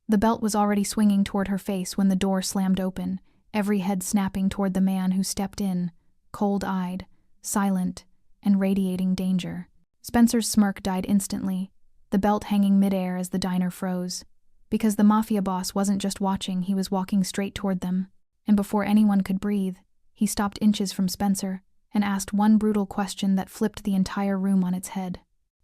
The belt was already swinging toward her face when the door slammed open, every head snapping toward the man who stepped in, cold-eyed, silent, and radiating danger. Spencer's smirk died instantly, the belt hanging midair as the diner froze. Because the Mafia boss wasn't just watching, he was walking straight toward them. And before anyone could breathe, he stopped inches from Spencer and asked one brutal question that flipped the entire room on its head.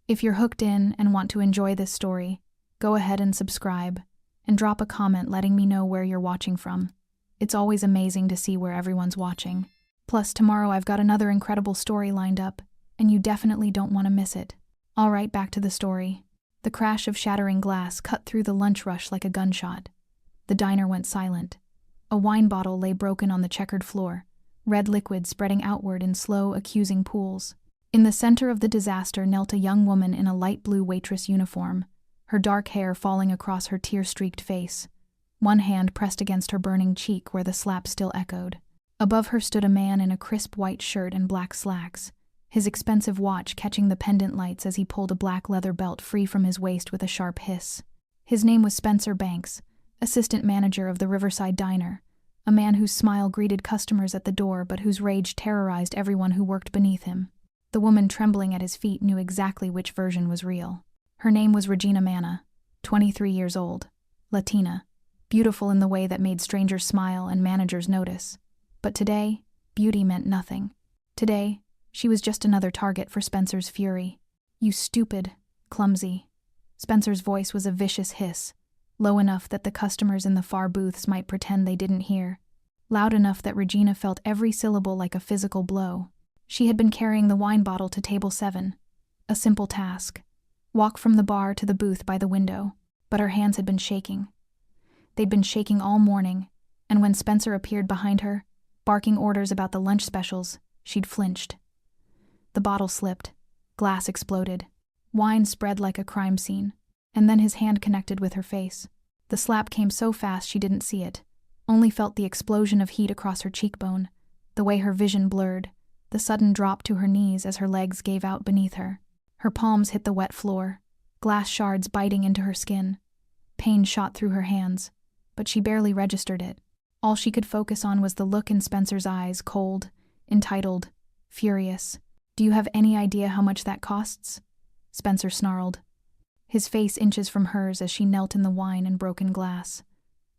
If you're hooked in and want to enjoy this story, go ahead and subscribe, and drop a comment letting me know where you're watching from. It's always amazing to see where everyone's watching. Plus, tomorrow I've got another incredible story lined up, and you definitely don't want to miss it. Alright, back to the story. The crash of shattering glass cut through the lunch rush like a gunshot. The diner went silent. A wine bottle lay broken on the checkered floor, red liquid spreading outward in slow, accusing pools. In the center of the disaster knelt a young woman in a light blue waitress uniform, her dark hair falling across her tear-streaked face, one hand pressed against her burning cheek where the slap still echoed. Above her stood a man in a crisp white shirt and black slacks, his expensive watch catching the pendant lights as he pulled a black leather belt free from his waist with a sharp hiss. His name was Spencer Banks, assistant manager of the Riverside Diner, a man whose smile greeted customers at the door but whose rage terrorized everyone who worked beneath him. The woman trembling at his feet knew exactly which version was real. Her name was Regina Manna, 23 years old, Latina, beautiful in the way that made strangers smile and managers notice. But today, beauty meant nothing. Today, she was just another target for Spencer's fury. "You stupid, clumsy." Spencer's voice was a vicious hiss, low enough that the customers in the far booths might pretend they didn't hear, loud enough that Regina felt every syllable like a physical blow. She had been carrying the wine bottle to table 7. A simple task. Walk from the bar to the booth by the window, but her hands had been shaking. They'd been shaking all morning, and when Spencer appeared behind her, barking orders about the lunch specials, she'd flinched. The bottle slipped, glass exploded, wine spread like a crime scene, and then his hand connected with her face. The slap came so fast she didn't see it, only felt the explosion of heat across her cheekbone, the way her vision blurred, the sudden drop to her knees as her legs gave out beneath her. Her palms hit the wet floor, glass shards biting into her skin. Pain shot through her hands, but she barely registered it. All she could focus on was the look in Spencer's eyes, cold, entitled, furious. "Do you have any idea how much that costs?" Spencer snarled, his face inches from hers as she knelt in the wine and broken glass.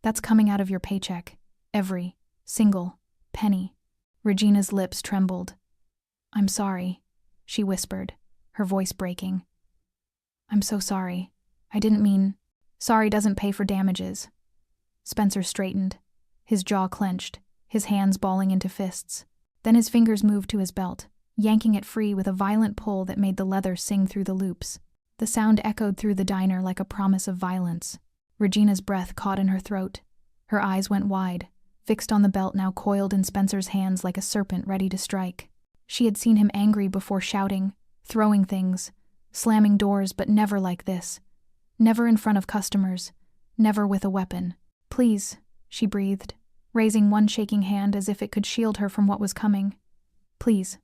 "That's coming out of your paycheck. Every single penny." Regina's lips trembled. "I'm sorry," she whispered, her voice breaking. "I'm so sorry. I didn't mean—" "Sorry doesn't pay for damages." Spencer straightened, his jaw clenched, his hands balling into fists. Then his fingers moved to his belt, yanking it free with a violent pull that made the leather sing through the loops. The sound echoed through the diner like a promise of violence. Regina's breath caught in her throat. Her eyes went wide, fixed on the belt now coiled in Spencer's hands like a serpent ready to strike. She had seen him angry before, shouting, throwing things, slamming doors, but never like this. Never in front of customers, never with a weapon. "Please," she breathed, raising one shaking hand as if it could shield her from what was coming. "Please.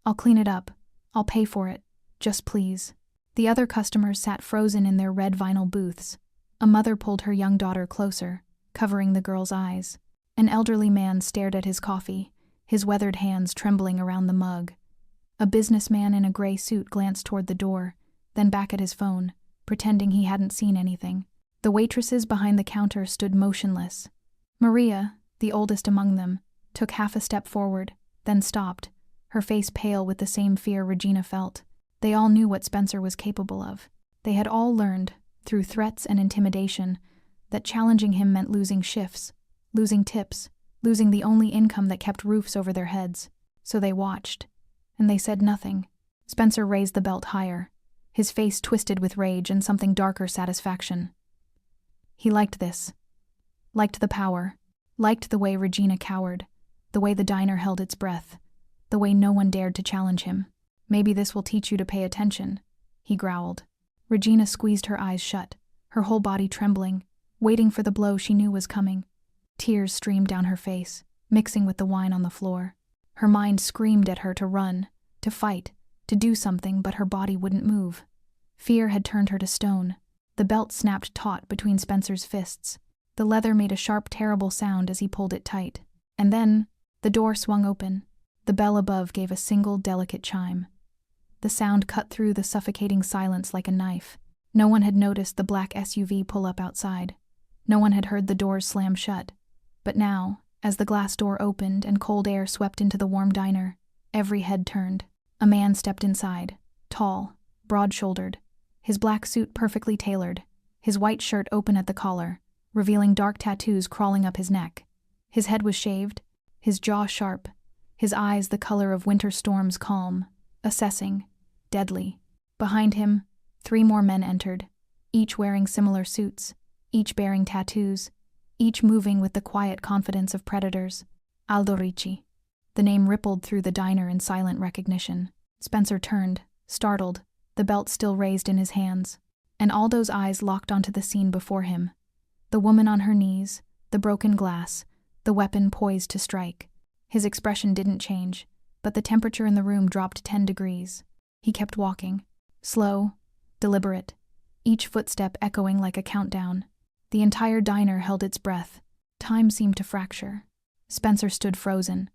I'll clean it up. I'll pay for it. Just please." The other customers sat frozen in their red vinyl booths. A mother pulled her young daughter closer, covering the girl's eyes. An elderly man stared at his coffee, his weathered hands trembling around the mug. A businessman in a gray suit glanced toward the door, then back at his phone, pretending he hadn't seen anything. The waitresses behind the counter stood motionless. Maria, the oldest among them, took half a step forward, then stopped, her face pale with the same fear Regina felt. They all knew what Spencer was capable of. They had all learned, through threats and intimidation, that challenging him meant losing shifts, losing tips, losing the only income that kept roofs over their heads. So they watched, and they said nothing. Spencer raised the belt higher, his face twisted with rage and something darker satisfaction. He liked this. Liked the power. Liked the way Regina cowered, the way the diner held its breath, the way no one dared to challenge him. "Maybe this will teach you to pay attention," he growled. Regina squeezed her eyes shut, her whole body trembling, waiting for the blow she knew was coming. Tears streamed down her face, mixing with the wine on the floor. Her mind screamed at her to run, to fight, to do something, but her body wouldn't move. Fear had turned her to stone. The belt snapped taut between Spencer's fists. The leather made a sharp, terrible sound as he pulled it tight. And then, the door swung open. The bell above gave a single, delicate chime. The sound cut through the suffocating silence like a knife. No one had noticed the black SUV pull up outside. No one had heard the doors slam shut. But now, as the glass door opened and cold air swept into the warm diner, every head turned. A man stepped inside, tall, broad-shouldered, his black suit perfectly tailored, his white shirt open at the collar, revealing dark tattoos crawling up his neck. His head was shaved, his jaw sharp, his eyes the color of winter storms, calm, assessing, deadly. Behind him, 3 more men entered, each wearing similar suits, each bearing tattoos, each moving with the quiet confidence of predators. Aldo Ricci. The name rippled through the diner in silent recognition. Spencer turned, startled, the belt still raised in his hands, and Aldo's eyes locked onto the scene before him. The woman on her knees, the broken glass, the weapon poised to strike. His expression didn't change, but the temperature in the room dropped 10 degrees. He kept walking, slow, deliberate, each footstep echoing like a countdown. The entire diner held its breath. Time seemed to fracture. Spencer stood frozen,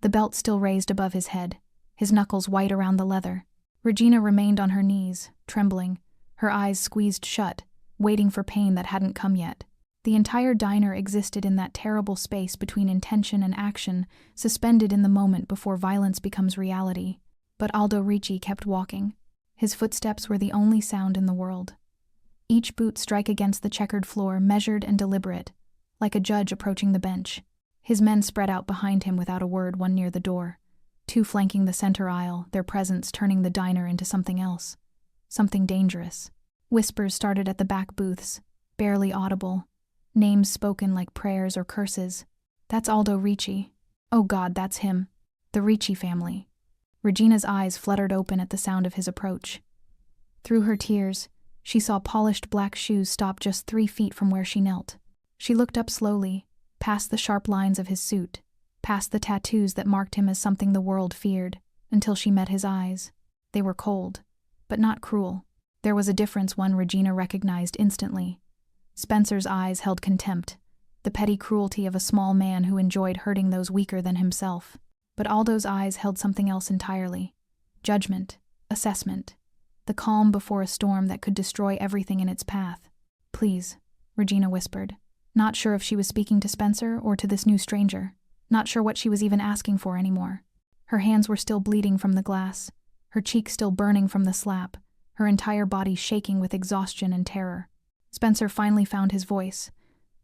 the belt still raised above his head, his knuckles white around the leather. Regina remained on her knees, trembling, her eyes squeezed shut, waiting for pain that hadn't come yet. The entire diner existed in that terrible space between intention and action, suspended in the moment before violence becomes reality. But Aldo Ricci kept walking. His footsteps were the only sound in the world. Each boot strike against the checkered floor, measured and deliberate, like a judge approaching the bench. His men spread out behind him without a word, one near the door, 2 flanking the center aisle, their presence turning the diner into something else, something dangerous. Whispers started at the back booths, barely audible, names spoken like prayers or curses. That's Aldo Ricci. Oh God, that's him. The Ricci family. Regina's eyes fluttered open at the sound of his approach. Through her tears, she saw polished black shoes stop just 3 feet from where she knelt. She looked up slowly, past the sharp lines of his suit, past the tattoos that marked him as something the world feared, until she met his eyes. They were cold, but not cruel. There was a difference one Regina recognized instantly. Spencer's eyes held contempt, the petty cruelty of a small man who enjoyed hurting those weaker than himself. But Aldo's eyes held something else entirely. Judgment, assessment, the calm before a storm that could destroy everything in its path. Please, Regina whispered, not sure if she was speaking to Spencer or to this new stranger, not sure what she was even asking for anymore. Her hands were still bleeding from the glass, her cheeks still burning from the slap, her entire body shaking with exhaustion and terror. Spencer finally found his voice,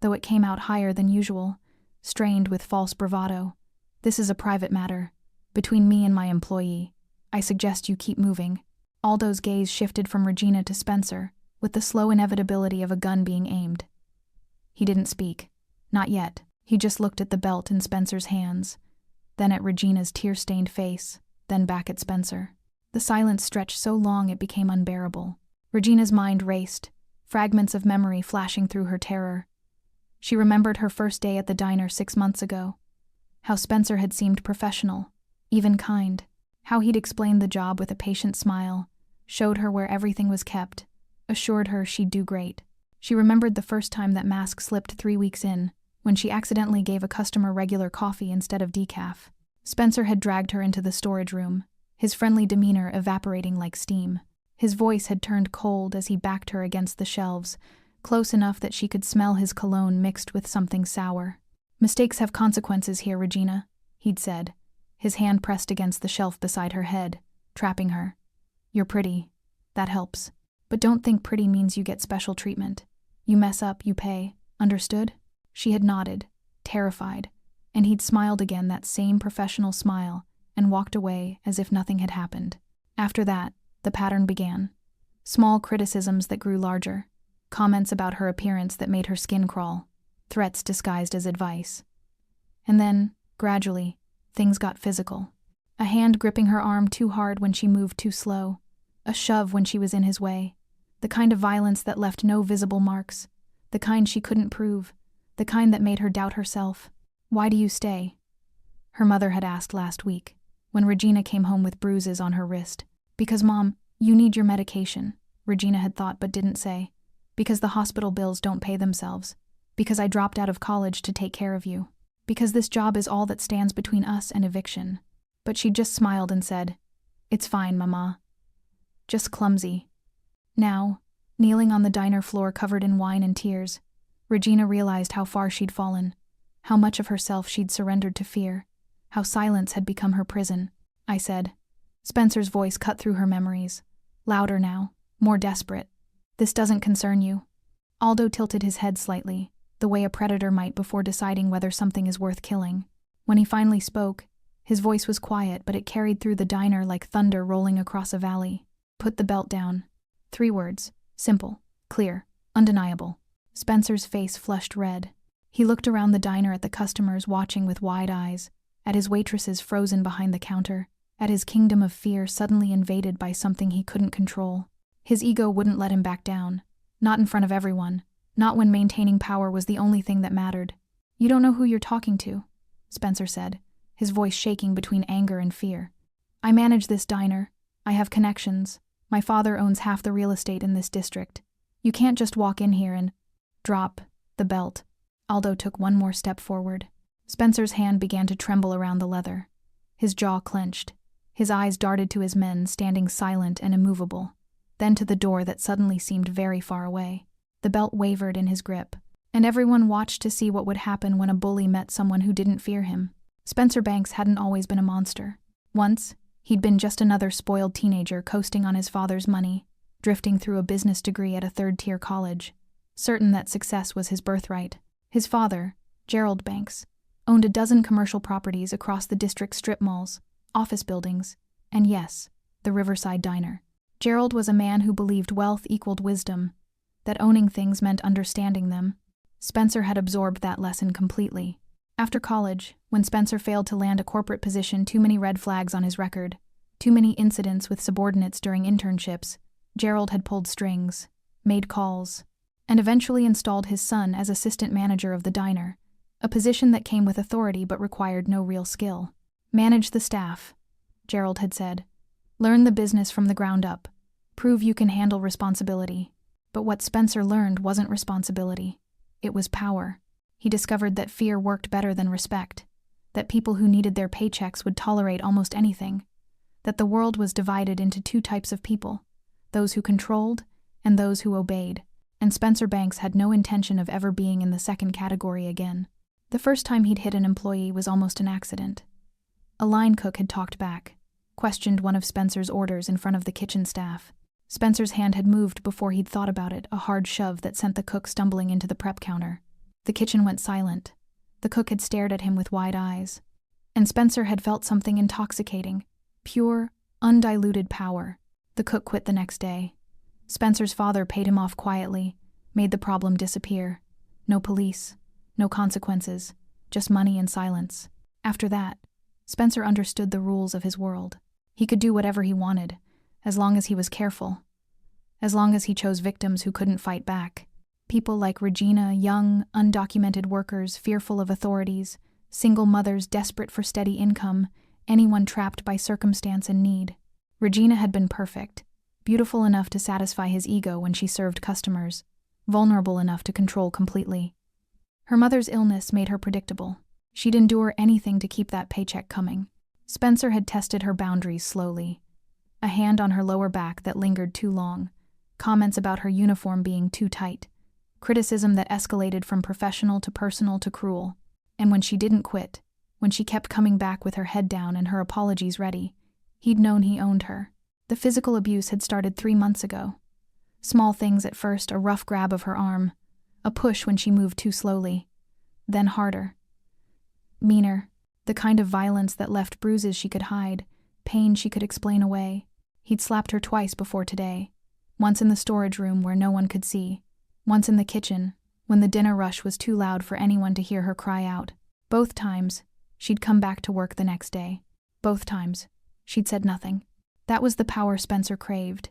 though it came out higher than usual, strained with false bravado. This is a private matter, between me and my employee. I suggest you keep moving. Aldo's gaze shifted from Regina to Spencer, with the slow inevitability of a gun being aimed. He didn't speak. Not yet. He just looked at the belt in Spencer's hands, then at Regina's tear-stained face, then back at Spencer. The silence stretched so long it became unbearable. Regina's mind raced, fragments of memory flashing through her terror. She remembered her first day at the diner 6 months ago. How Spencer had seemed professional, even kind. How he'd explained the job with a patient smile, showed her where everything was kept, assured her she'd do great. She remembered the first time that mask slipped 3 weeks in, when she accidentally gave a customer regular coffee instead of decaf. Spencer had dragged her into the storage room, his friendly demeanor evaporating like steam. His voice had turned cold as he backed her against the shelves, close enough that she could smell his cologne mixed with something sour. Mistakes have consequences here, Regina, he'd said, his hand pressed against the shelf beside her head, trapping her. You're pretty. That helps. But don't think pretty means you get special treatment. You mess up, you pay. Understood? She had nodded, terrified, and he'd smiled again, that same professional smile, and walked away as if nothing had happened. After that, the pattern began. Small criticisms that grew larger, comments about her appearance that made her skin crawl, threats disguised as advice. And then, gradually, things got physical. A hand gripping her arm too hard when she moved too slow, a shove when she was in his way, the kind of violence that left no visible marks, the kind she couldn't prove, the kind that made her doubt herself. Why do you stay? Her mother had asked last week, when Regina came home with bruises on her wrist. Because, Mom, you need your medication, Regina had thought but didn't say. Because the hospital bills don't pay themselves. Because I dropped out of college to take care of you. Because this job is all that stands between us and eviction. But she just smiled and said, "It's fine, Mama. Just clumsy." Now, kneeling on the diner floor covered in wine and tears, Regina realized how far she'd fallen, how much of herself she'd surrendered to fear, how silence had become her prison. "I said." Spencer's voice cut through her memories, louder now, more desperate. "This doesn't concern you." Aldo tilted his head slightly, the way a predator might before deciding whether something is worth killing. When he finally spoke, his voice was quiet, but it carried through the diner like thunder rolling across a valley. "Put the belt down." 3 words, simple, clear, undeniable. Spencer's face flushed red. He looked around the diner at the customers watching with wide eyes, at his waitresses frozen behind the counter, at his kingdom of fear suddenly invaded by something he couldn't control. His ego wouldn't let him back down. Not in front of everyone. Not when maintaining power was the only thing that mattered. "You don't know who you're talking to," Spencer said, his voice shaking between anger and fear. "I manage this diner. I have connections. My father owns half the real estate in this district. You can't just walk in here and drop the belt." Aldo took one more step forward. Spencer's hand began to tremble around the leather. His jaw clenched. His eyes darted to his men standing silent and immovable, then to the door that suddenly seemed very far away. The belt wavered in his grip, and everyone watched to see what would happen when a bully met someone who didn't fear him. Spencer Banks hadn't always been a monster. Once, he'd been just another spoiled teenager coasting on his father's money, drifting through a business degree at a third-tier college, certain that success was his birthright. His father, Gerald Banks, owned a dozen commercial properties across the district's strip malls, office buildings, and yes, the Riverside Diner. Gerald was a man who believed wealth equaled wisdom, that owning things meant understanding them. Spencer had absorbed that lesson completely. After college, when Spencer failed to land a corporate position, too many red flags on his record, too many incidents with subordinates during internships, Gerald had pulled strings, made calls, and eventually installed his son as assistant manager of the diner, a position that came with authority but required no real skill. "Manage the staff," Gerald had said. "Learn the business from the ground up. Prove you can handle responsibility." But what Spencer learned wasn't responsibility. It was power. He discovered that fear worked better than respect, that people who needed their paychecks would tolerate almost anything, that the world was divided into 2 types of people, those who controlled and those who obeyed, and Spencer Banks had no intention of ever being in the second category again. The first time he'd hit an employee was almost an accident. A line cook had talked back, questioned one of Spencer's orders in front of the kitchen staff. Spencer's hand had moved before he'd thought about it, a hard shove that sent the cook stumbling into the prep counter. The kitchen went silent. The cook had stared at him with wide eyes. And Spencer had felt something intoxicating, pure, undiluted power. The cook quit the next day. Spencer's father paid him off quietly, made the problem disappear. No police, no consequences, just money and silence. After that, Spencer understood the rules of his world. He could do whatever he wanted, as long as he was careful, as long as he chose victims who couldn't fight back. People like Regina, young, undocumented workers fearful of authorities, single mothers desperate for steady income, anyone trapped by circumstance and need. Regina had been perfect, beautiful enough to satisfy his ego when she served customers, vulnerable enough to control completely. Her mother's illness made her predictable. She'd endure anything to keep that paycheck coming. Spencer had tested her boundaries slowly. A hand on her lower back that lingered too long, comments about her uniform being too tight, criticism that escalated from professional to personal to cruel. And when she didn't quit, when she kept coming back with her head down and her apologies ready, he'd known he owned her. The physical abuse had started 3 months ago. Small things at first, a rough grab of her arm, a push when she moved too slowly, then harder. Meaner, the kind of violence that left bruises she could hide, pain she could explain away. He'd slapped her twice before today, once in the storage room where no one could see, once in the kitchen, when the dinner rush was too loud for anyone to hear her cry out. Both times, she'd come back to work the next day. Both times, she'd said nothing. That was the power Spencer craved.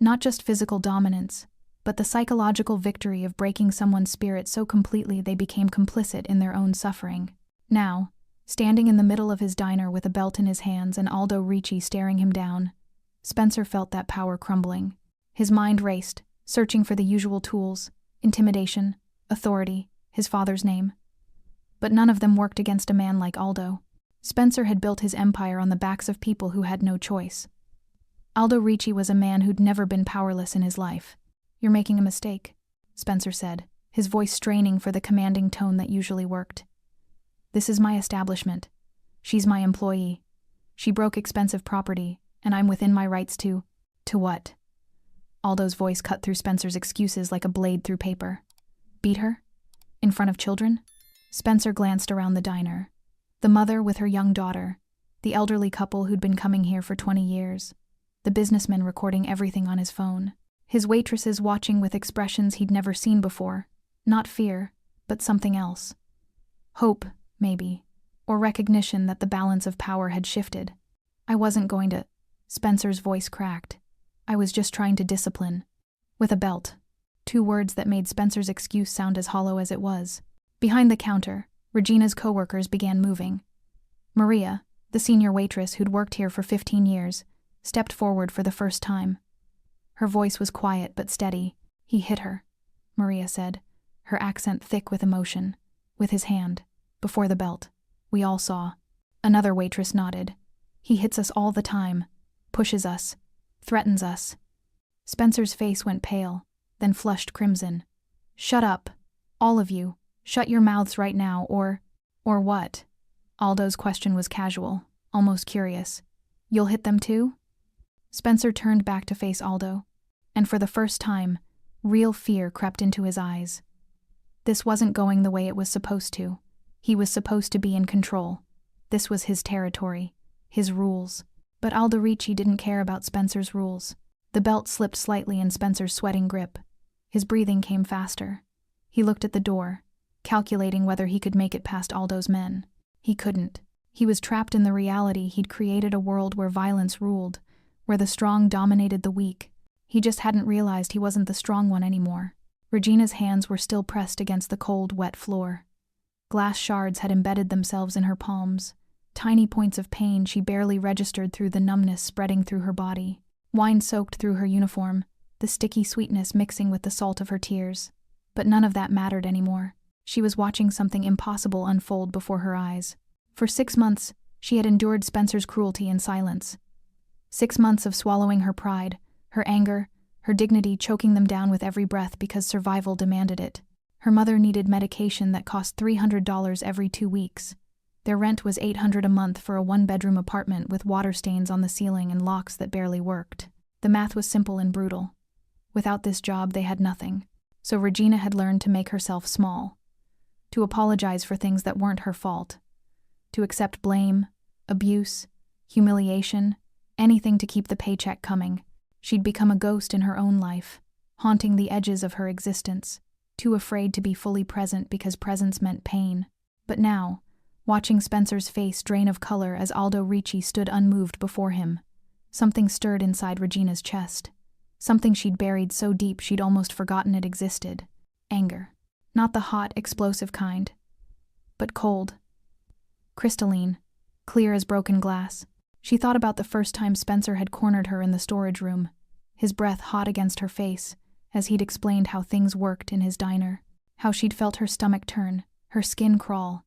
Not just physical dominance, but the psychological victory of breaking someone's spirit so completely they became complicit in their own suffering. Now, standing in the middle of his diner with a belt in his hands and Aldo Ricci staring him down, Spencer felt that power crumbling. His mind raced, searching for the usual tools: intimidation, authority, his father's name. But none of them worked against a man like Aldo. Spencer had built his empire on the backs of people who had no choice. Aldo Ricci was a man who'd never been powerless in his life. "You're making a mistake," Spencer said, his voice straining for the commanding tone that usually worked. "This is my establishment. She's my employee. She broke expensive property, and I'm within my rights to..." "To what?" Aldo's voice cut through Spencer's excuses like a blade through paper. "Beat her? In front of children?" Spencer glanced around the diner. The mother with her young daughter, the elderly couple who'd been coming here for 20 years, the businessman recording everything on his phone, his waitresses watching with expressions he'd never seen before, not fear, but something else. Hope, maybe, or recognition that the balance of power had shifted. "I wasn't going to..." Spencer's voice cracked. "I was just trying to discipline. With a belt." 2 words that made Spencer's excuse sound as hollow as it was. Behind the counter, Regina's co-workers began moving. Maria, the senior waitress who'd worked here for 15 years, stepped forward for the first time. Her voice was quiet but steady. "He hit her," Maria said, her accent thick with emotion. "With his hand, before the belt. We all saw." Another waitress nodded. "He hits us all the time, pushes us, threatens us." Spencer's face went pale, then flushed crimson. "Shut up, all of you. Shut your mouths right now, or..." "Or what?" Aldo's question was casual, almost curious. "You'll hit them too?" Spencer turned back to face Aldo, and for the first time, real fear crept into his eyes. This wasn't going the way it was supposed to. He was supposed to be in control. This was his territory, his rules. But Aldo Ricci didn't care about Spencer's rules. The belt slipped slightly in Spencer's sweating grip. His breathing came faster. He looked at the door, calculating whether he could make it past Aldo's men. He couldn't. He was trapped in the reality he'd created, a world where violence ruled, where the strong dominated the weak. He just hadn't realized he wasn't the strong one anymore. Regina's hands were still pressed against the cold, wet floor. Glass shards had embedded themselves in her palms, tiny points of pain she barely registered through the numbness spreading through her body. Wine soaked through her uniform, the sticky sweetness mixing with the salt of her tears. But none of that mattered anymore. She was watching something impossible unfold before her eyes. For 6 months, she had endured Spencer's cruelty in silence. 6 months of swallowing her pride, her anger, her dignity, choking them down with every breath because survival demanded it. Her mother needed medication that cost $300 every 2 weeks. Their rent was $800 a month for a 1-bedroom apartment with water stains on the ceiling and locks that barely worked. The math was simple and brutal. Without this job, they had nothing. So Regina had learned to make herself small, to apologize for things that weren't her fault, to accept blame, abuse, humiliation, anything to keep the paycheck coming. She'd become a ghost in her own life, haunting the edges of her existence, too afraid to be fully present because presence meant pain. But now, watching Spencer's face drain of color as Aldo Ricci stood unmoved before him, something stirred inside Regina's chest. Something she'd buried so deep she'd almost forgotten it existed. Anger. Not the hot, explosive kind, but cold, crystalline, clear as broken glass. She thought about the first time Spencer had cornered her in the storage room, his breath hot against her face, as he'd explained how things worked in his diner, how she'd felt her stomach turn, her skin crawl.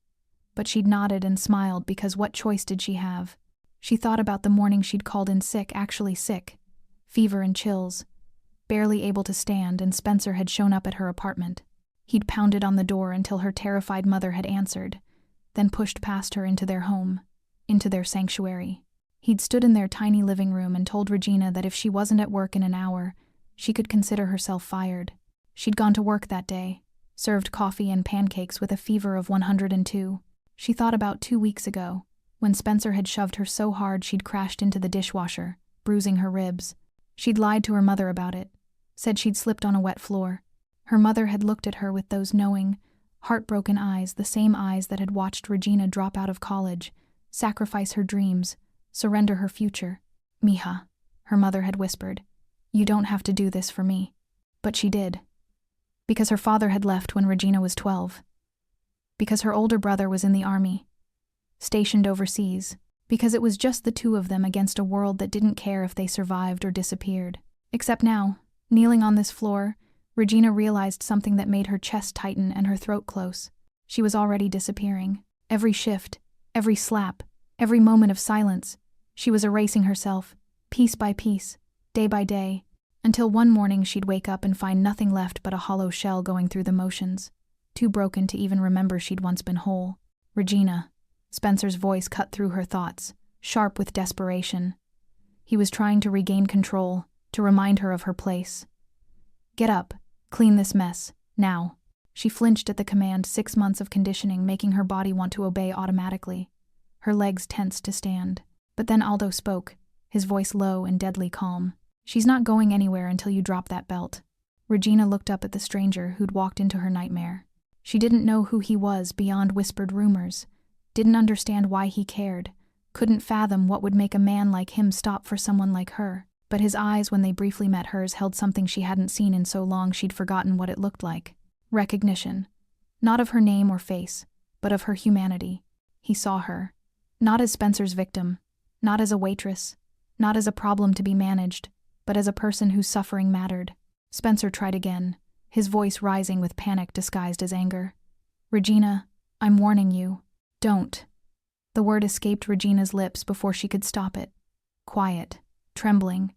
But she'd nodded and smiled because what choice did she have? She thought about the morning she'd called in sick, actually sick, fever and chills, barely able to stand, and Spencer had shown up at her apartment. He'd pounded on the door until her terrified mother had answered, then pushed past her into their home, into their sanctuary. He'd stood in their tiny living room and told Regina that if she wasn't at work in an hour, she could consider herself fired. She'd gone to work that day, served coffee and pancakes with a fever of 102. She thought about 2 weeks ago, when Spencer had shoved her so hard she'd crashed into the dishwasher, bruising her ribs. She'd lied to her mother about it, said she'd slipped on a wet floor. Her mother had looked at her with those knowing, heartbroken eyes, the same eyes that had watched Regina drop out of college, sacrifice her dreams, surrender her future. "Mija," her mother had whispered, "you don't have to do this for me." But she did. Because her father had left when Regina was 12. Because her older brother was in the army, stationed overseas. Because it was just the two of them against a world that didn't care if they survived or disappeared. Except now, Kneeling on this floor, Regina realized something that made her chest tighten and her throat close. She was already disappearing. Every shift, every slap, every moment of silence, she was erasing herself, piece by piece, day by day, until one morning she'd wake up and find nothing left but a hollow shell going through the motions, too broken to even remember she'd once been whole. Regina. Spencer's voice cut through her thoughts, sharp with desperation. He was trying to regain control, to remind her of her place. Get up, clean this mess, now. She flinched at the command, 6 months of conditioning making her body want to obey automatically. Her legs tensed to stand. But then Aldo spoke, his voice low and deadly calm. She's not going anywhere until you drop that belt. Regina looked up at the stranger who'd walked into her nightmare. She didn't know who he was beyond whispered rumors, didn't understand why he cared, couldn't fathom what would make a man like him stop for someone like her. But his eyes, when they briefly met hers, held something she hadn't seen in so long she'd forgotten what it looked like. Recognition. Not of her name or face, but of her humanity. He saw her. Not as Spencer's victim, not as a waitress, not as a problem to be managed, but as a person whose suffering mattered. Spencer tried again, his voice rising with panic disguised as anger. Regina, I'm warning you. Don't. The word escaped Regina's lips before she could stop it. Quiet, trembling.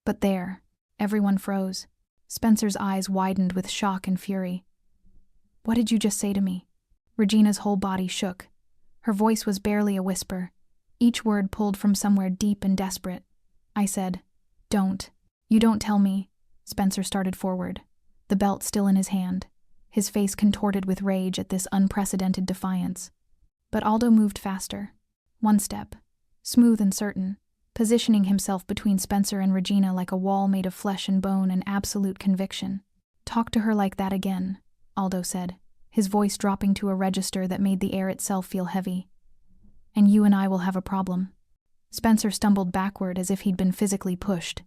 But there, everyone froze. Spencer's eyes widened with shock and fury. What did you just say to me? Regina's whole body shook. Her voice was barely a whisper, each word pulled from somewhere deep and desperate. I said, don't. You don't tell me. Spencer started forward, the belt still in his hand, his face contorted with rage at this unprecedented defiance. But Aldo moved faster. One step, smooth and certain, positioning himself between Spencer and Regina like a wall made of flesh and bone and absolute conviction. Talk to her like that again, Aldo said, his voice dropping to a register that made the air itself feel heavy. And you and I will have a problem. Spencer stumbled backward as if he'd been physically pushed.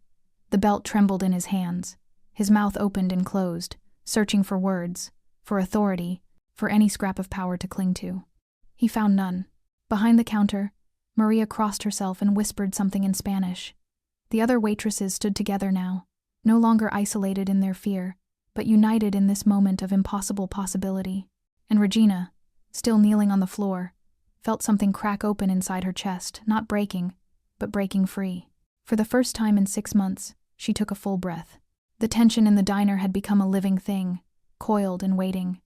The belt trembled in his hands. His mouth opened and closed, searching for words, for authority, for any scrap of power to cling to. He found none. Behind the counter, Maria crossed herself and whispered something in Spanish. The other waitresses stood together now, no longer isolated in their fear, but united in this moment of impossible possibility. And Regina, still kneeling on the floor, felt something crack open inside her chest, not breaking, but breaking free. For the first time in 6 months, she took a full breath. The tension in the diner had become a living thing, coiled and waiting.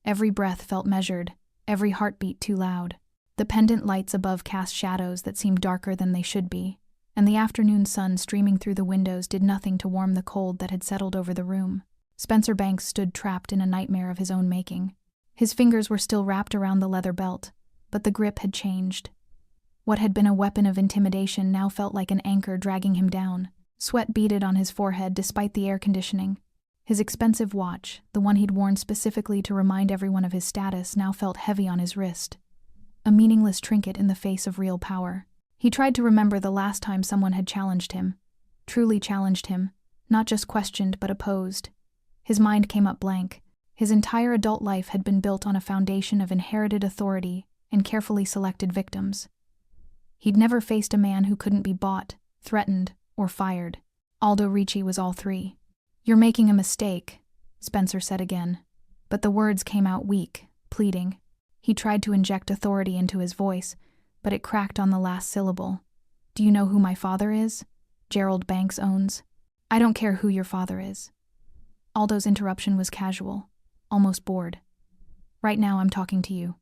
Every breath felt measured, every heartbeat too loud. The pendant lights above cast shadows that seemed darker than they should be, and the afternoon sun streaming through the windows did nothing to warm the cold that had settled over the room. Spencer Banks stood trapped in a nightmare of his own making. His fingers were still wrapped around the leather belt, but the grip had changed. What had been a weapon of intimidation now felt like an anchor dragging him down. Sweat beaded on his forehead despite the air conditioning. His expensive watch, the one he'd worn specifically to remind everyone of his status, now felt heavy on his wrist. A meaningless trinket in the face of real power. He tried to remember the last time someone had challenged him. Truly challenged him, not just questioned but opposed. His mind came up blank. His entire adult life had been built on a foundation of inherited authority and carefully selected victims. He'd never faced a man who couldn't be bought, threatened, or fired. Aldo Ricci was all three. You're making a mistake, Spencer said again, but the words came out weak, pleading. He tried to inject authority into his voice, but it cracked on the last syllable. Do you know who my father is? Gerald Banks owns. I don't care who your father is. Aldo's interruption was casual, almost bored. Right now I'm talking to you.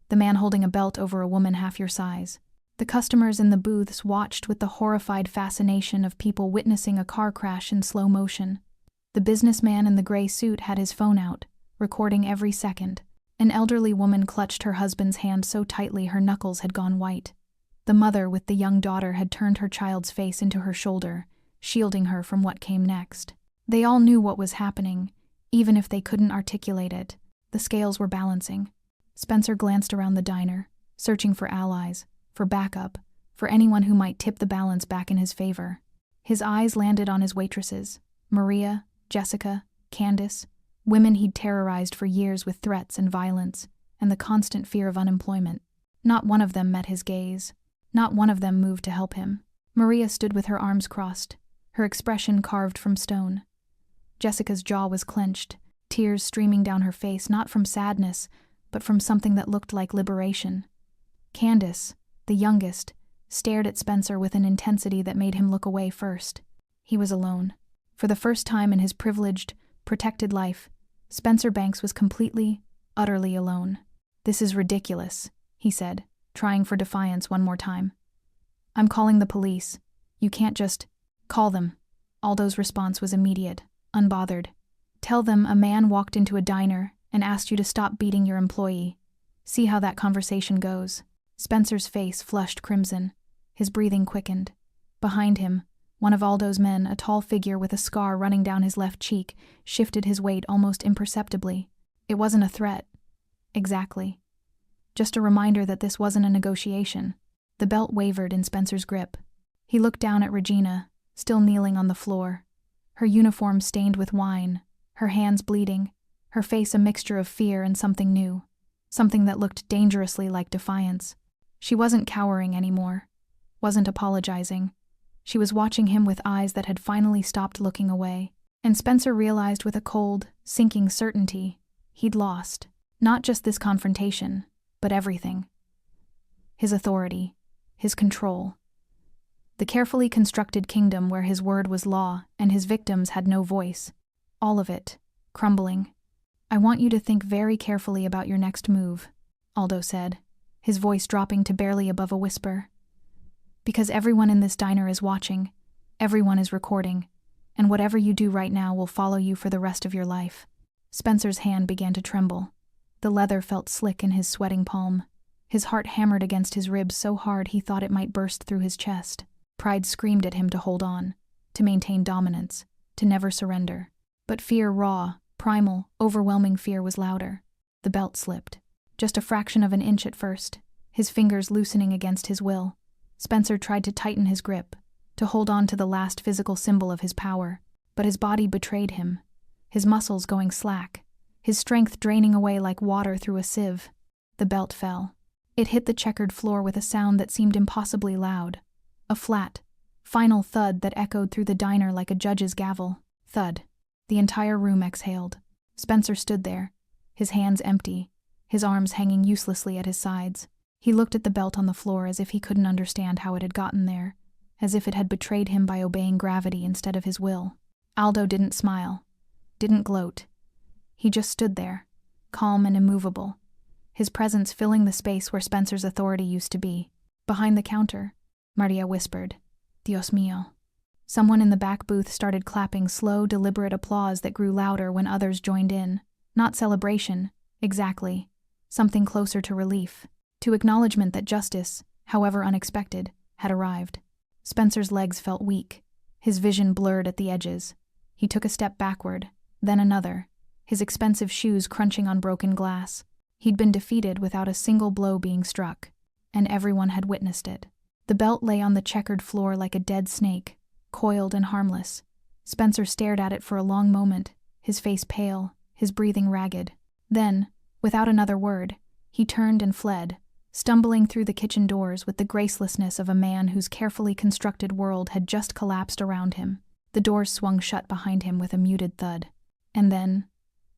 The man holding a belt over a woman half your size. The customers in the booths watched with the horrified fascination of people witnessing a car crash in slow motion. The businessman in the gray suit had his phone out, recording every second. An elderly woman clutched her husband's hand so tightly her knuckles had gone white. The mother with the young daughter had turned her child's face into her shoulder, shielding her from what came next. They all knew what was happening, even if they couldn't articulate it. The scales were balancing. Spencer glanced around the diner, searching for allies, for backup, for anyone who might tip the balance back in his favor. His eyes landed on his waitresses, Maria, Jessica, Candace, women he'd terrorized for years with threats and violence, and the constant fear of unemployment. Not one of them met his gaze. Not one of them moved to help him. Maria stood with her arms crossed, her expression carved from stone. Jessica's jaw was clenched, tears streaming down her face, not from sadness, but from something that looked like liberation. Candace, the youngest, stared at Spencer with an intensity that made him look away first. He was alone. For the first time in his privileged, protected life, Spencer Banks was completely, utterly alone. "This is ridiculous," he said, trying for defiance one more time. "I'm calling the police. You can't just—" "Call them." Aldo's response was immediate, unbothered. "Tell them a man walked into a diner and asked you to stop beating your employee. See how that conversation goes." Spencer's face flushed crimson. His breathing quickened. Behind him, one of Aldo's men, a tall figure with a scar running down his left cheek, shifted his weight almost imperceptibly. It wasn't a threat. Exactly. Just a reminder that this wasn't a negotiation. The belt wavered in Spencer's grip. He looked down at Regina, still kneeling on the floor. Her uniform stained with wine, her hands bleeding, her face a mixture of fear and something new. Something that looked dangerously like defiance. She wasn't cowering anymore. Wasn't apologizing. She was watching him with eyes that had finally stopped looking away. And Spencer realized with a cold, sinking certainty, he'd lost. Not just this confrontation, but everything. His authority. His control. The carefully constructed kingdom where his word was law and his victims had no voice. All of it, crumbling. "I want you to think very carefully about your next move," Aldo said, his voice dropping to barely above a whisper. "Because everyone in this diner is watching, everyone is recording, and whatever you do right now will follow you for the rest of your life." Spencer's hand began to tremble. The leather felt slick in his sweating palm. His heart hammered against his ribs so hard he thought it might burst through his chest. Pride screamed at him to hold on, to maintain dominance, to never surrender. But fear, raw, primal, overwhelming fear, was louder. The belt slipped. Just a fraction of an inch at first, his fingers loosening against his will. Spencer tried to tighten his grip, to hold on to the last physical symbol of his power, but his body betrayed him, his muscles going slack, his strength draining away like water through a sieve. The belt fell. It hit the checkered floor with a sound that seemed impossibly loud. A flat, final thud that echoed through the diner like a judge's gavel. Thud. The entire room exhaled. Spencer stood there, his hands empty, his arms hanging uselessly at his sides. He looked at the belt on the floor as if he couldn't understand how it had gotten there, as if it had betrayed him by obeying gravity instead of his will. Aldo didn't smile, didn't gloat. He just stood there, calm and immovable, his presence filling the space where Spencer's authority used to be. Behind the counter, Maria whispered, "Dios mío." Someone in the back booth started clapping slow, deliberate applause that grew louder when others joined in. Not celebration, exactly. Something closer to relief, to acknowledgement that justice, however unexpected, had arrived. Spencer's legs felt weak, his vision blurred at the edges. He took a step backward, then another, his expensive shoes crunching on broken glass. He'd been defeated without a single blow being struck, and everyone had witnessed it. The belt lay on the checkered floor like a dead snake, coiled and harmless. Spencer stared at it for a long moment, his face pale, his breathing ragged. Then, without another word, he turned and fled, stumbling through the kitchen doors with the gracelessness of a man whose carefully constructed world had just collapsed around him. The doors swung shut behind him with a muted thud. And then,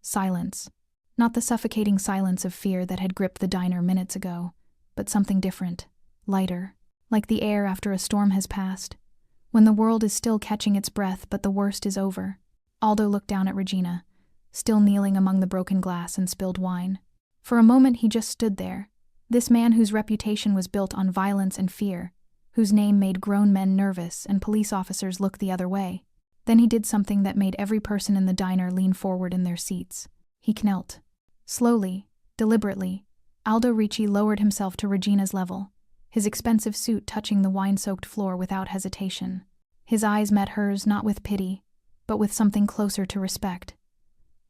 silence. Not the suffocating silence of fear that had gripped the diner minutes ago, but something different, lighter, like the air after a storm has passed. When the world is still catching its breath but the worst is over. Aldo looked down at Regina, still kneeling among the broken glass and spilled wine. For a moment he just stood there, this man whose reputation was built on violence and fear, whose name made grown men nervous and police officers look the other way. Then he did something that made every person in the diner lean forward in their seats. He knelt. Slowly, deliberately, Aldo Ricci lowered himself to Regina's level, his expensive suit touching the wine-soaked floor without hesitation. His eyes met hers not with pity, but with something closer to respect.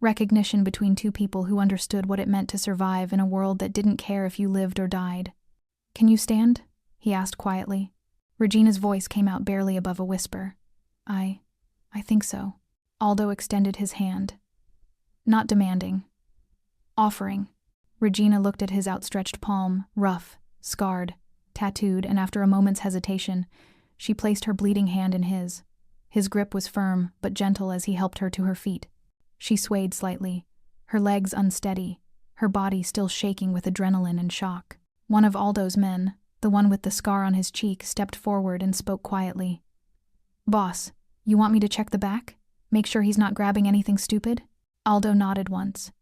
Recognition between two people who understood what it meant to survive in a world that didn't care if you lived or died. "Can you stand?" he asked quietly. Regina's voice came out barely above a whisper. I think so." Aldo extended his hand. Not demanding. Offering. Regina looked at his outstretched palm, rough, scarred, tattooed, and after a moment's hesitation, she placed her bleeding hand in his His grip was firm but gentle as he helped her to her feet. She swayed slightly, her legs unsteady, her body still shaking with adrenaline and shock. One of Aldo's men, the one with the scar on his cheek, stepped forward and spoke quietly. "Boss, you want me to check the back? Make sure he's not grabbing anything stupid?" Aldo nodded once,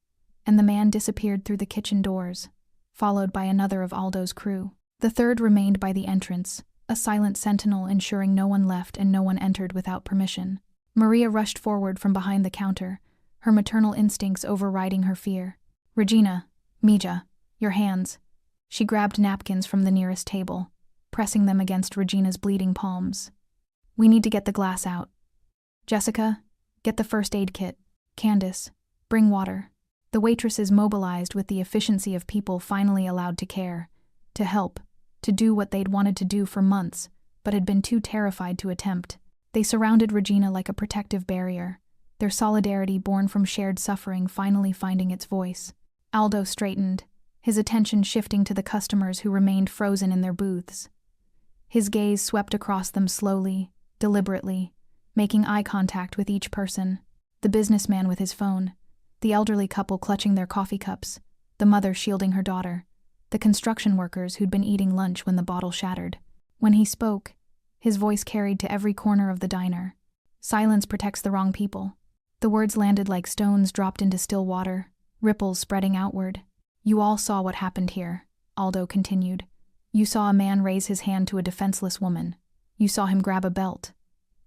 and the man disappeared through the kitchen doors, followed by another of Aldo's crew. The third remained by the entrance, a silent sentinel ensuring no one left and no one entered without permission. Maria rushed forward from behind the counter, her maternal instincts overriding her fear. "Regina, Mija, your hands." She grabbed napkins from the nearest table, pressing them against Regina's bleeding palms. "We need to get the glass out. Jessica, get the first aid kit. Candace, bring water." The waitresses mobilized with the efficiency of people finally allowed to care, to help, to do what they'd wanted to do for months, but had been too terrified to attempt. They surrounded Regina like a protective barrier, their solidarity born from shared suffering finally finding its voice. Aldo straightened, his attention shifting to the customers who remained frozen in their booths. His gaze swept across them slowly, deliberately, making eye contact with each person. The businessman with his phone, the elderly couple clutching their coffee cups, the mother shielding her daughter, the construction workers who'd been eating lunch when the bottle shattered. When he spoke, his voice carried to every corner of the diner. "Silence protects the wrong people." The words landed like stones dropped into still water, ripples spreading outward. "You all saw what happened here," Aldo continued. "You saw a man raise his hand to a defenseless woman. You saw him grab a belt.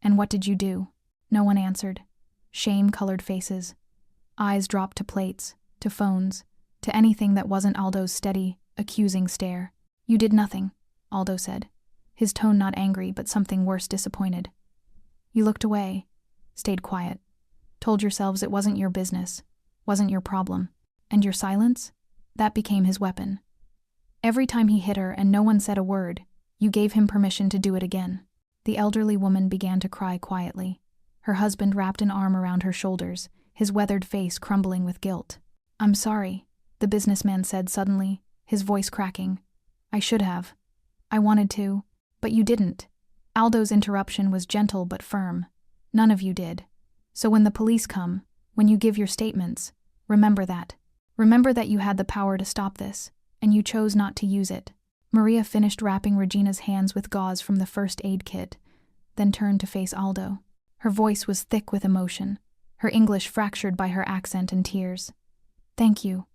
And what did you do?" No one answered. Shame-colored faces. Eyes dropped to plates, to phones, to anything that wasn't Aldo's steady, accusing stare. "You did nothing," Aldo said, his tone not angry but something worse, disappointed. "You looked away, stayed quiet, told yourselves it wasn't your business, wasn't your problem. And your silence? That became his weapon. Every time he hit her and no one said a word, you gave him permission to do it again." The elderly woman began to cry quietly. Her husband wrapped an arm around her shoulders, his weathered face crumbling with guilt. "I'm sorry," the businessman said suddenly, his voice cracking. "I should have. I wanted to, but you didn't." Aldo's interruption was gentle but firm. "None of you did. So when the police come, when you give your statements, remember that. Remember that you had the power to stop this, and you chose not to use it." Maria finished wrapping Regina's hands with gauze from the first aid kit, then turned to face Aldo. Her voice was thick with emotion, her English fractured by her accent and tears. "Thank you.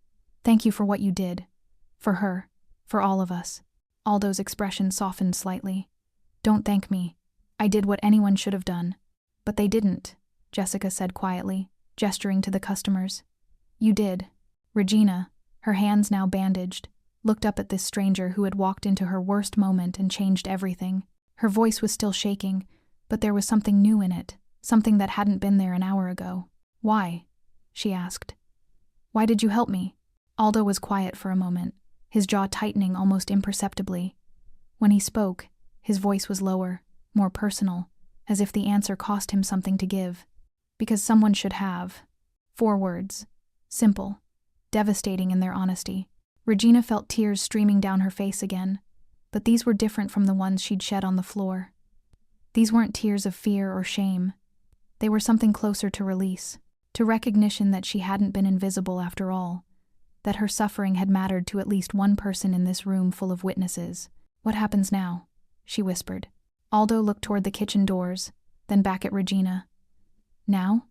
Thank you for what you did. For her. For all of us." Aldo's expression softened slightly. "Don't thank me. I did what anyone should have done." "But they didn't," Jessica said quietly, gesturing to the customers. "You did." Regina, her hands now bandaged, looked up at this stranger who had walked into her worst moment and changed everything. Her voice was still shaking, but there was something new in it, something that hadn't been there an hour ago. "Why?" she asked. "Why did you help me?" Aldo was quiet for a moment, his jaw tightening almost imperceptibly. When he spoke, his voice was lower, more personal, as if the answer cost him something to give. "Because someone should have." 4 words. Simple, devastating in their honesty. Regina felt tears streaming down her face again, but these were different from the ones she'd shed on the floor. These weren't tears of fear or shame. They were something closer to release, to recognition that she hadn't been invisible after all, that her suffering had mattered to at least one person in this room full of witnesses. "What happens now?" she whispered. Aldo looked toward the kitchen doors, then back at Regina. "Now?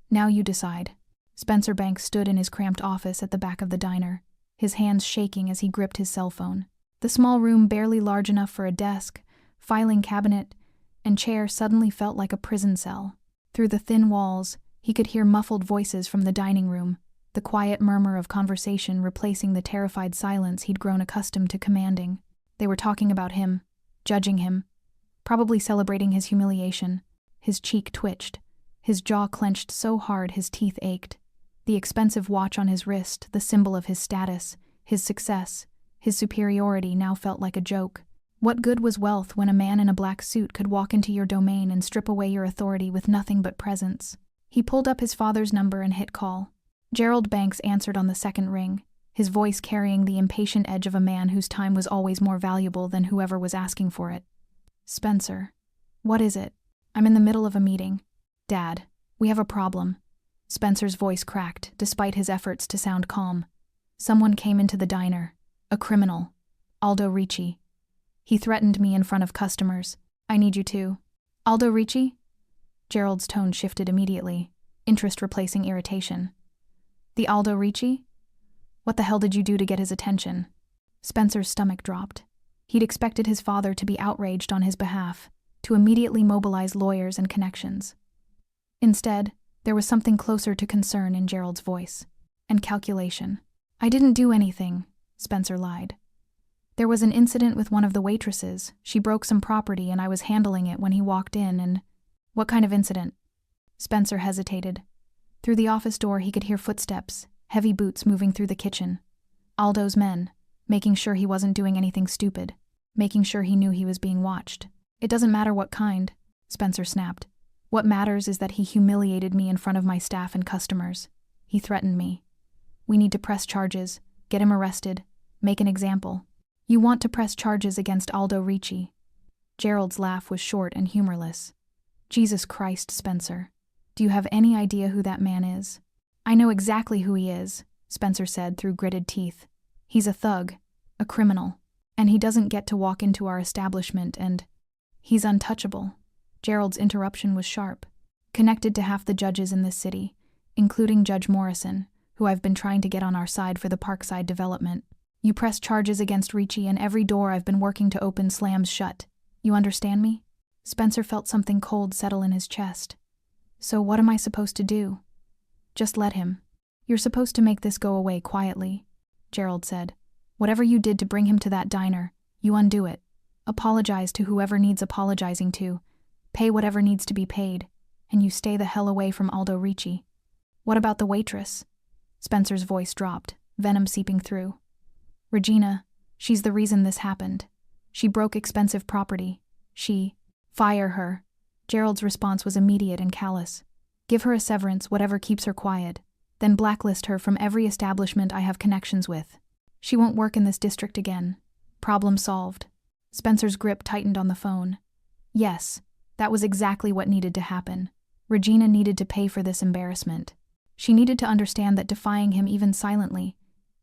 Now you decide." Spencer Banks stood in his cramped office at the back of the diner, his hands shaking as he gripped his cell phone. The small room, barely large enough for a desk, filing cabinet, and chair, suddenly felt like a prison cell. Through the thin walls, he could hear muffled voices from the dining room, the quiet murmur of conversation replacing the terrified silence he'd grown accustomed to commanding. They were talking about him, judging him, probably celebrating his humiliation. His cheek twitched, his jaw clenched so hard his teeth ached. The expensive watch on his wrist, the symbol of his status, his success, his superiority, now felt like a joke. What good was wealth when a man in a black suit could walk into your domain and strip away your authority with nothing but presence? He pulled up his father's number and hit call. Gerald Banks answered on the second ring, his voice carrying the impatient edge of a man whose time was always more valuable than whoever was asking for it. "Spencer. What is it?" I'm in the middle of a meeting. Dad, we have a problem. Spencer's voice cracked, despite his efforts to sound calm. Someone came into the diner. A criminal. Aldo Ricci. He threatened me in front of customers. I need you to. Aldo Ricci? Gerald's tone shifted immediately, interest replacing irritation. The Aldo Ricci? What the hell did you do to get his attention? Spencer's stomach dropped. He'd expected his father to be outraged on his behalf, to immediately mobilize lawyers and connections. Instead, there was something closer to concern in Gerald's voice, and calculation. I didn't do anything, Spencer lied. There was an incident with one of the waitresses. She broke some property and I was handling it when he walked in and… What kind of incident? Spencer hesitated. Through the office door he could hear footsteps, heavy boots moving through the kitchen. Aldo's men, making sure he wasn't doing anything stupid, making sure he knew he was being watched. It doesn't matter what kind, Spencer snapped. What matters is that he humiliated me in front of my staff and customers. He threatened me. We need to press charges, get him arrested, make an example. You want to press charges against Aldo Ricci. Gerald's laugh was short and humorless. Jesus Christ, Spencer. Do you have any idea who that man is? I know exactly who he is, Spencer said through gritted teeth. He's a thug, a criminal, and he doesn't get to walk into our establishment and… He's untouchable. Gerald's interruption was sharp. Connected to half the judges in this city, including Judge Morrison, who I've been trying to get on our side for the Parkside development. You press charges against Ricci and every door I've been working to open slams shut. You understand me? Spencer felt something cold settle in his chest. So what am I supposed to do? Just let him. You're supposed to make this go away quietly, Gerald said. Whatever you did to bring him to that diner, you undo it. Apologize to whoever needs apologizing to. Pay whatever needs to be paid. And you stay the hell away from Aldo Ricci. What about the waitress? Spencer's voice dropped, venom seeping through. Regina, she's the reason this happened. She broke expensive property. Fire her. Gerald's response was immediate and callous. Give her a severance, whatever keeps her quiet. Then blacklist her from every establishment I have connections with. She won't work in this district again. Problem solved. Spencer's grip tightened on the phone. Yes, that was exactly what needed to happen. Regina needed to pay for this embarrassment. She needed to understand that defying him even silently,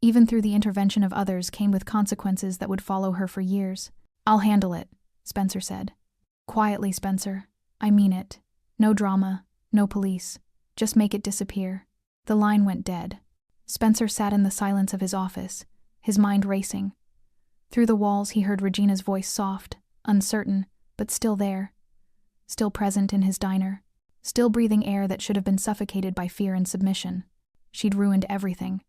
even through the intervention of others, came with consequences that would follow her for years. I'll handle it, Spencer said. Quietly, Spencer. I mean it. No drama, no police. Just make it disappear. The line went dead. Spencer sat in the silence of his office, his mind racing. Through the walls he heard Regina's voice, soft, uncertain, but still there. Still present in his diner. Still breathing air that should have been suffocated by fear and submission. She'd ruined everything.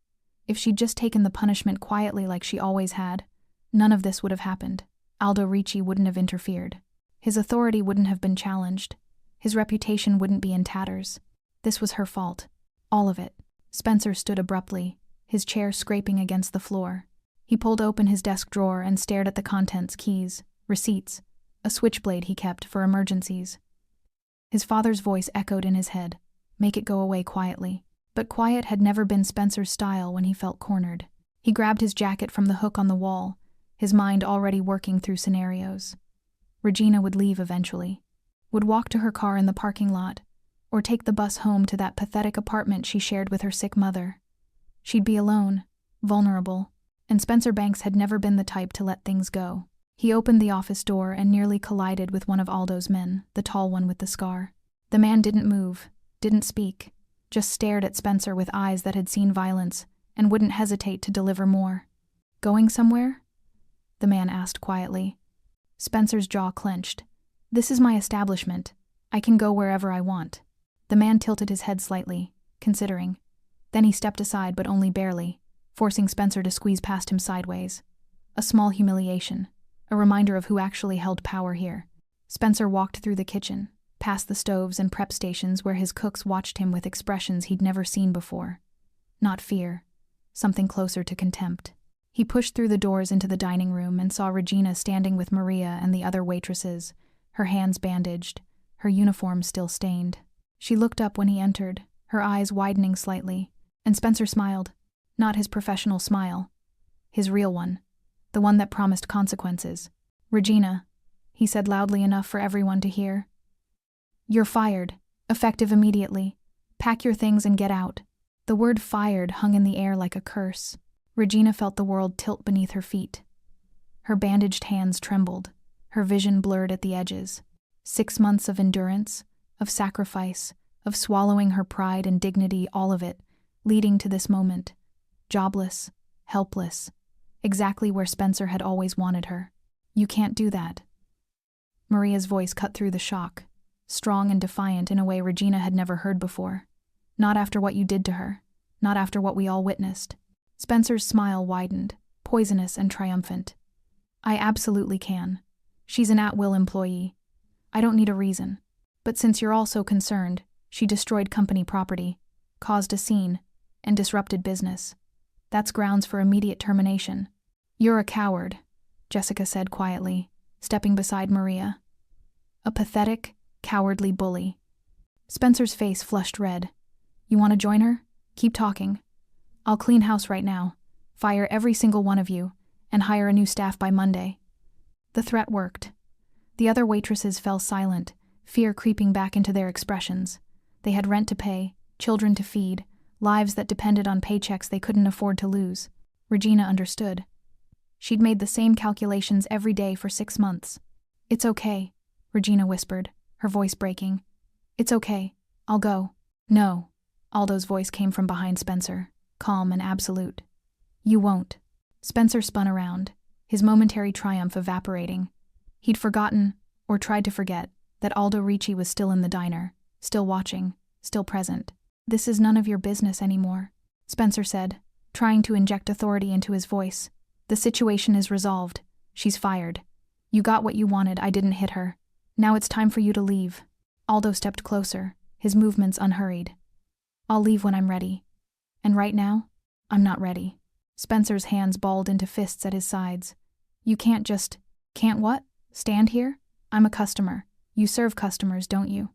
If she'd just taken the punishment quietly like she always had, none of this would have happened. Aldo Ricci wouldn't have interfered. His authority wouldn't have been challenged. His reputation wouldn't be in tatters. This was her fault. All of it. Spencer stood abruptly, his chair scraping against the floor. He pulled open his desk drawer and stared at the contents, keys, receipts, a switchblade he kept for emergencies. His father's voice echoed in his head. Make it go away quietly. But quiet had never been Spencer's style when he felt cornered. He grabbed his jacket from the hook on the wall, his mind already working through scenarios. Regina would leave eventually, would walk to her car in the parking lot, or take the bus home to that pathetic apartment she shared with her sick mother. She'd be alone, vulnerable, and Spencer Banks had never been the type to let things go. He opened the office door and nearly collided with one of Aldo's men, the tall one with the scar. The man didn't move, didn't speak, just stared at Spencer with eyes that had seen violence and wouldn't hesitate to deliver more. Going somewhere? The man asked quietly. Spencer's jaw clenched. This is my establishment. I can go wherever I want. The man tilted his head slightly, considering. Then he stepped aside, but only barely, forcing Spencer to squeeze past him sideways. A small humiliation, a reminder of who actually held power here. Spencer walked through the kitchen, past the stoves and prep stations where his cooks watched him with expressions he'd never seen before. Not fear, something closer to contempt. He pushed through the doors into the dining room and saw Regina standing with Maria and the other waitresses, her hands bandaged, her uniform still stained. She looked up when he entered, her eyes widening slightly, and Spencer smiled. Not his professional smile. His real one. The one that promised consequences. Regina, he said loudly enough for everyone to hear. "You're fired. Effective immediately. Pack your things and get out." The word fired hung in the air like a curse. Regina felt the world tilt beneath her feet. Her bandaged hands trembled, her vision blurred at the edges. 6 months of endurance, of sacrifice, of swallowing her pride and dignity, all of it, leading to this moment. Jobless, helpless, exactly where Spencer had always wanted her. "You can't do that." Maria's voice cut through the shock, strong and defiant in a way Regina had never heard before. "Not after what you did to her. Not after what we all witnessed." Spencer's smile widened, poisonous and triumphant. "I absolutely can. She's an at-will employee. I don't need a reason. But since you're all so concerned, she destroyed company property, caused a scene, and disrupted business. That's grounds for immediate termination." "You're a coward," Jessica said quietly, stepping beside Maria. "A pathetic, cowardly bully." Spencer's face flushed red. "You want to join her? Keep talking. I'll clean house right now, fire every single one of you, and hire a new staff by Monday." The threat worked. The other waitresses fell silent, fear creeping back into their expressions. They had rent to pay, children to feed, lives that depended on paychecks they couldn't afford to lose. Regina understood. She'd made the same calculations every day for 6 months. "It's okay," Regina whispered, her voice breaking. "It's okay. I'll go." "No." Aldo's voice came from behind Spencer, calm and absolute. "You won't." Spencer spun around, his momentary triumph evaporating. He'd forgotten, or tried to forget, that Aldo Ricci was still in the diner, still watching, still present. "This is none of your business anymore," Spencer said, trying to inject authority into his voice. "The situation is resolved. She's fired. You got what you wanted, I didn't hit her. Now it's time for you to leave." Aldo stepped closer, his movements unhurried. "I'll leave when I'm ready. And right now, I'm not ready." Spencer's hands balled into fists at his sides. "You can't just—" "Can't what? Stand here? I'm a customer. You serve customers, don't you?"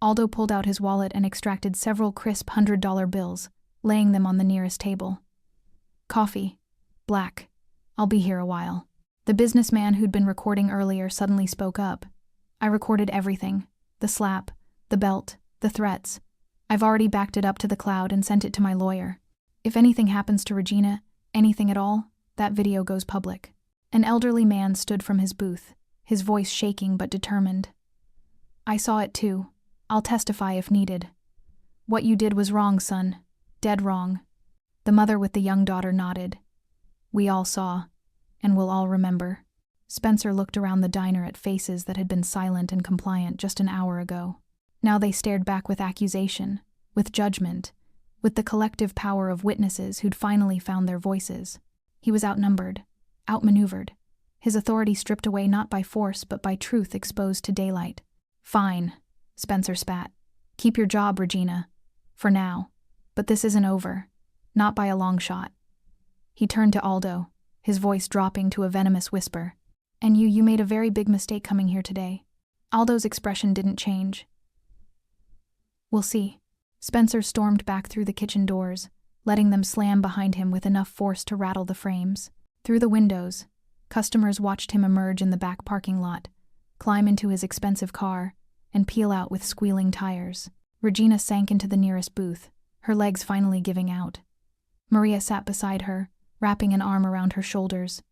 Aldo pulled out his wallet and extracted several crisp $100 bills, laying them on the nearest table. "Coffee. Black. I'll be here a while." The businessman who'd been recording earlier suddenly spoke up. "I recorded everything. The slap, the belt, the threats. I've already backed it up to the cloud and sent it to my lawyer. If anything happens to Regina, anything at all, that video goes public." An elderly man stood from his booth, his voice shaking but determined. "I saw it too. I'll testify if needed. What you did was wrong, son. Dead wrong." The mother with the young daughter nodded. "We all saw, and we'll all remember." Spencer looked around the diner at faces that had been silent and compliant just an hour ago. Now they stared back with accusation, with judgment, with the collective power of witnesses who'd finally found their voices. He was outnumbered, outmaneuvered, his authority stripped away not by force but by truth exposed to daylight. "Fine," Spencer spat. "Keep your job, Regina. For now. But this isn't over. Not by a long shot." He turned to Aldo, his voice dropping to a venomous whisper. "And you made a very big mistake coming here today." Aldo's expression didn't change. "We'll see." Spencer stormed back through the kitchen doors, letting them slam behind him with enough force to rattle the frames. Through the windows, customers watched him emerge in the back parking lot, climb into his expensive car, and peel out with squealing tires. Regina sank into the nearest booth, her legs finally giving out. Maria sat beside her, wrapping an arm around her shoulders.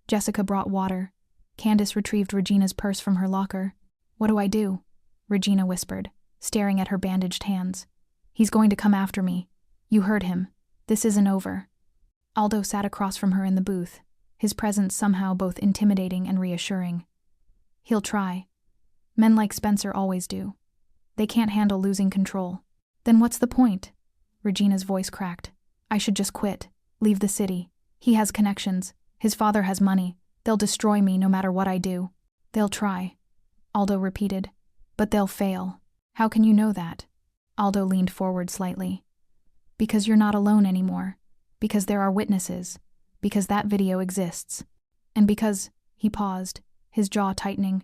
Jessica brought water. Candace retrieved Regina's purse from her locker. "What do I do?" Regina whispered, staring at her bandaged hands. "He's going to come after me. You heard him. This isn't over." Aldo sat across from her in the booth, his presence somehow both intimidating and reassuring. "He'll try. Men like Spencer always do. They can't handle losing control." "Then what's the point?" Regina's voice cracked. "I should just quit. Leave the city. He has connections. His father has money. They'll destroy me no matter what I do." "They'll try," Aldo repeated. "But they'll fail." "How can you know that?" Aldo leaned forward slightly. "Because you're not alone anymore. Because there are witnesses. Because that video exists. And because," he paused, his jaw tightening,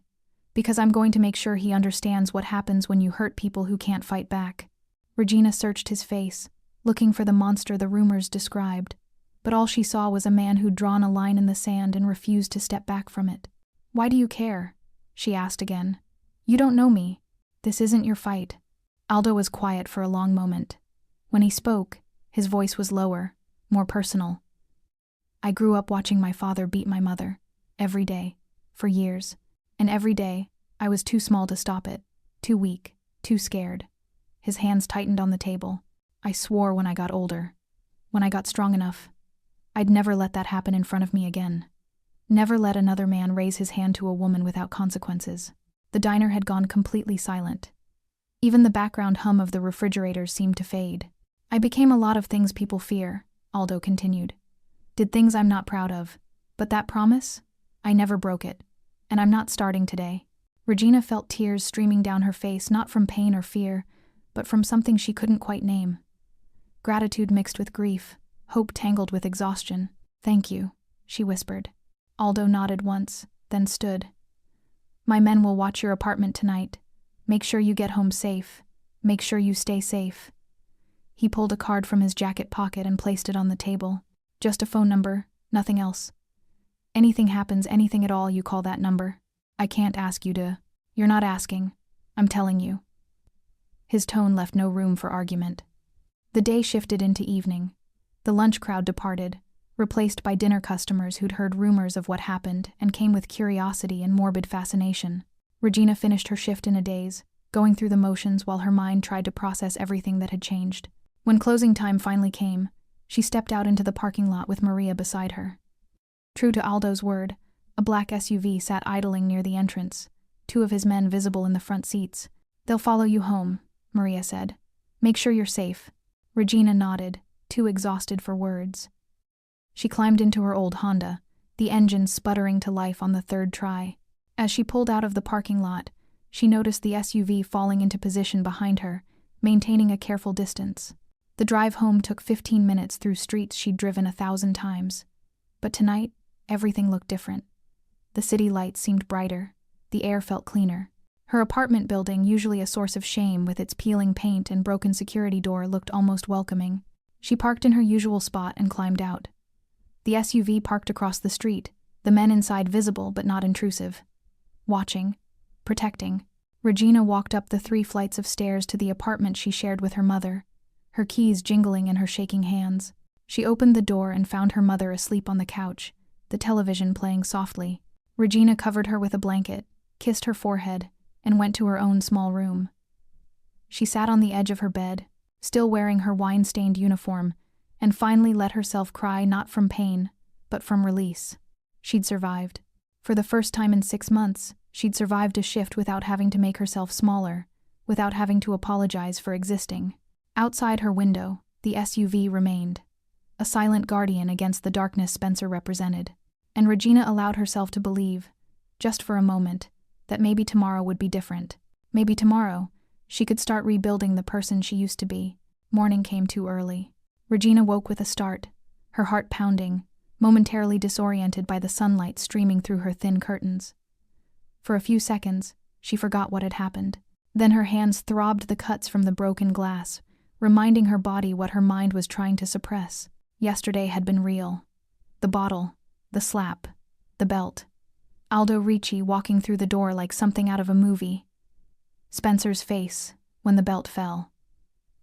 "because I'm going to make sure he understands what happens when you hurt people who can't fight back." Regina searched his face, looking for the monster the rumors described, but all she saw was a man who'd drawn a line in the sand and refused to step back from it. "Why do you care?" she asked again. "You don't know me." This isn't your fight. Aldo was quiet for a long moment. When he spoke, his voice was lower, more personal. I grew up watching my father beat my mother, every day, for years, and every day, I was too small to stop it, too weak, too scared. His hands tightened on the table. I swore when I got older, when I got strong enough, I'd never let that happen in front of me again. Never let another man raise his hand to a woman without consequences. The diner had gone completely silent. Even the background hum of the refrigerators seemed to fade. I became a lot of things people fear, Aldo continued. Did things I'm not proud of. But that promise? I never broke it. And I'm not starting today. Regina felt tears streaming down her face, not from pain or fear, but from something she couldn't quite name. Gratitude mixed with grief, hope tangled with exhaustion. Thank you, she whispered. Aldo nodded once, then stood. My men will watch your apartment tonight. Make sure you get home safe. Make sure you stay safe. He pulled a card from his jacket pocket and placed it on the table. Just a phone number, nothing else. Anything happens, anything at all, you call that number. I can't ask you to. You're not asking. I'm telling you. His tone left no room for argument. The day shifted into evening. The lunch crowd departed, replaced by dinner customers who'd heard rumors of what happened and came with curiosity and morbid fascination. Regina finished her shift in a daze, going through the motions while her mind tried to process everything that had changed. When closing time finally came, she stepped out into the parking lot with Maria beside her. True to Aldo's word, a black SUV sat idling near the entrance, 2 of his men visible in the front seats. They'll follow you home, Maria said. Make sure you're safe. Regina nodded, too exhausted for words. She climbed into her old Honda, the engine sputtering to life on the 3rd try. As she pulled out of the parking lot, she noticed the SUV falling into position behind her, maintaining a careful distance. The drive home took 15 minutes through streets she'd driven 1,000 times. But tonight, everything looked different. The city lights seemed brighter. The air felt cleaner. Her apartment building, usually a source of shame with its peeling paint and broken security door, looked almost welcoming. She parked in her usual spot and climbed out. The SUV parked across the street, the men inside visible but not intrusive. Watching, protecting. Regina walked up the 3 flights of stairs to the apartment she shared with her mother, her keys jingling in her shaking hands. She opened the door and found her mother asleep on the couch, the television playing softly. Regina covered her with a blanket, kissed her forehead, and went to her own small room. She sat on the edge of her bed, still wearing her wine-stained uniform, and finally let herself cry, not from pain, but from release. She'd survived. For the first time in 6 months, she'd survived a shift without having to make herself smaller, without having to apologize for existing. Outside her window, the SUV remained, a silent guardian against the darkness Spencer represented. And Regina allowed herself to believe, just for a moment, that maybe tomorrow would be different. Maybe tomorrow, she could start rebuilding the person she used to be. Morning came too early. Regina woke with a start, her heart pounding, momentarily disoriented by the sunlight streaming through her thin curtains. For a few seconds, she forgot what had happened. Then her hands throbbed the cuts from the broken glass, reminding her body what her mind was trying to suppress. Yesterday had been real. The bottle, the slap, the belt. Aldo Ricci walking through the door like something out of a movie. Spencer's face, when the belt fell.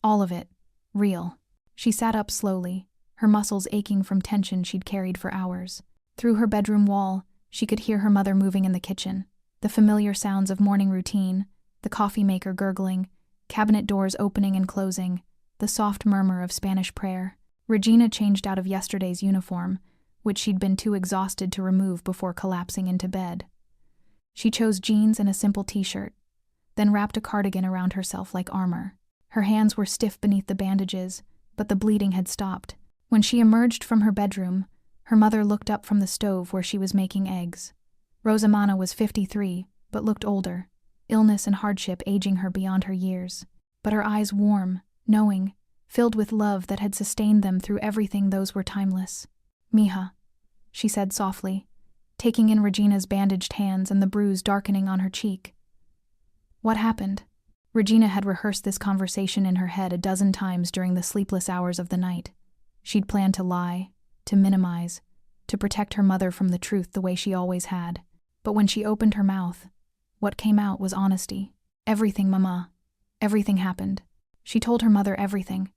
All of it, real. She sat up slowly, her muscles aching from tension she'd carried for hours. Through her bedroom wall, she could hear her mother moving in the kitchen. The familiar sounds of morning routine, the coffee maker gurgling, cabinet doors opening and closing, the soft murmur of Spanish prayer. Regina changed out of yesterday's uniform, which she'd been too exhausted to remove before collapsing into bed. She chose jeans and a simple t-shirt, then wrapped a cardigan around herself like armor. Her hands were stiff beneath the bandages, but the bleeding had stopped. When she emerged from her bedroom, her mother looked up from the stove where she was making eggs. Rosamana was 53, but looked older, illness and hardship aging her beyond her years. But her eyes warm, knowing, filled with love that had sustained them through everything, those were timeless. Mija, she said softly, taking in Regina's bandaged hands and the bruise darkening on her cheek. What happened? Regina had rehearsed this conversation in her head a dozen times during the sleepless hours of the night. She'd planned to lie, to minimize, to protect her mother from the truth the way she always had. But when she opened her mouth, what came out was honesty. Everything, Mama. Everything happened. She told her mother everything.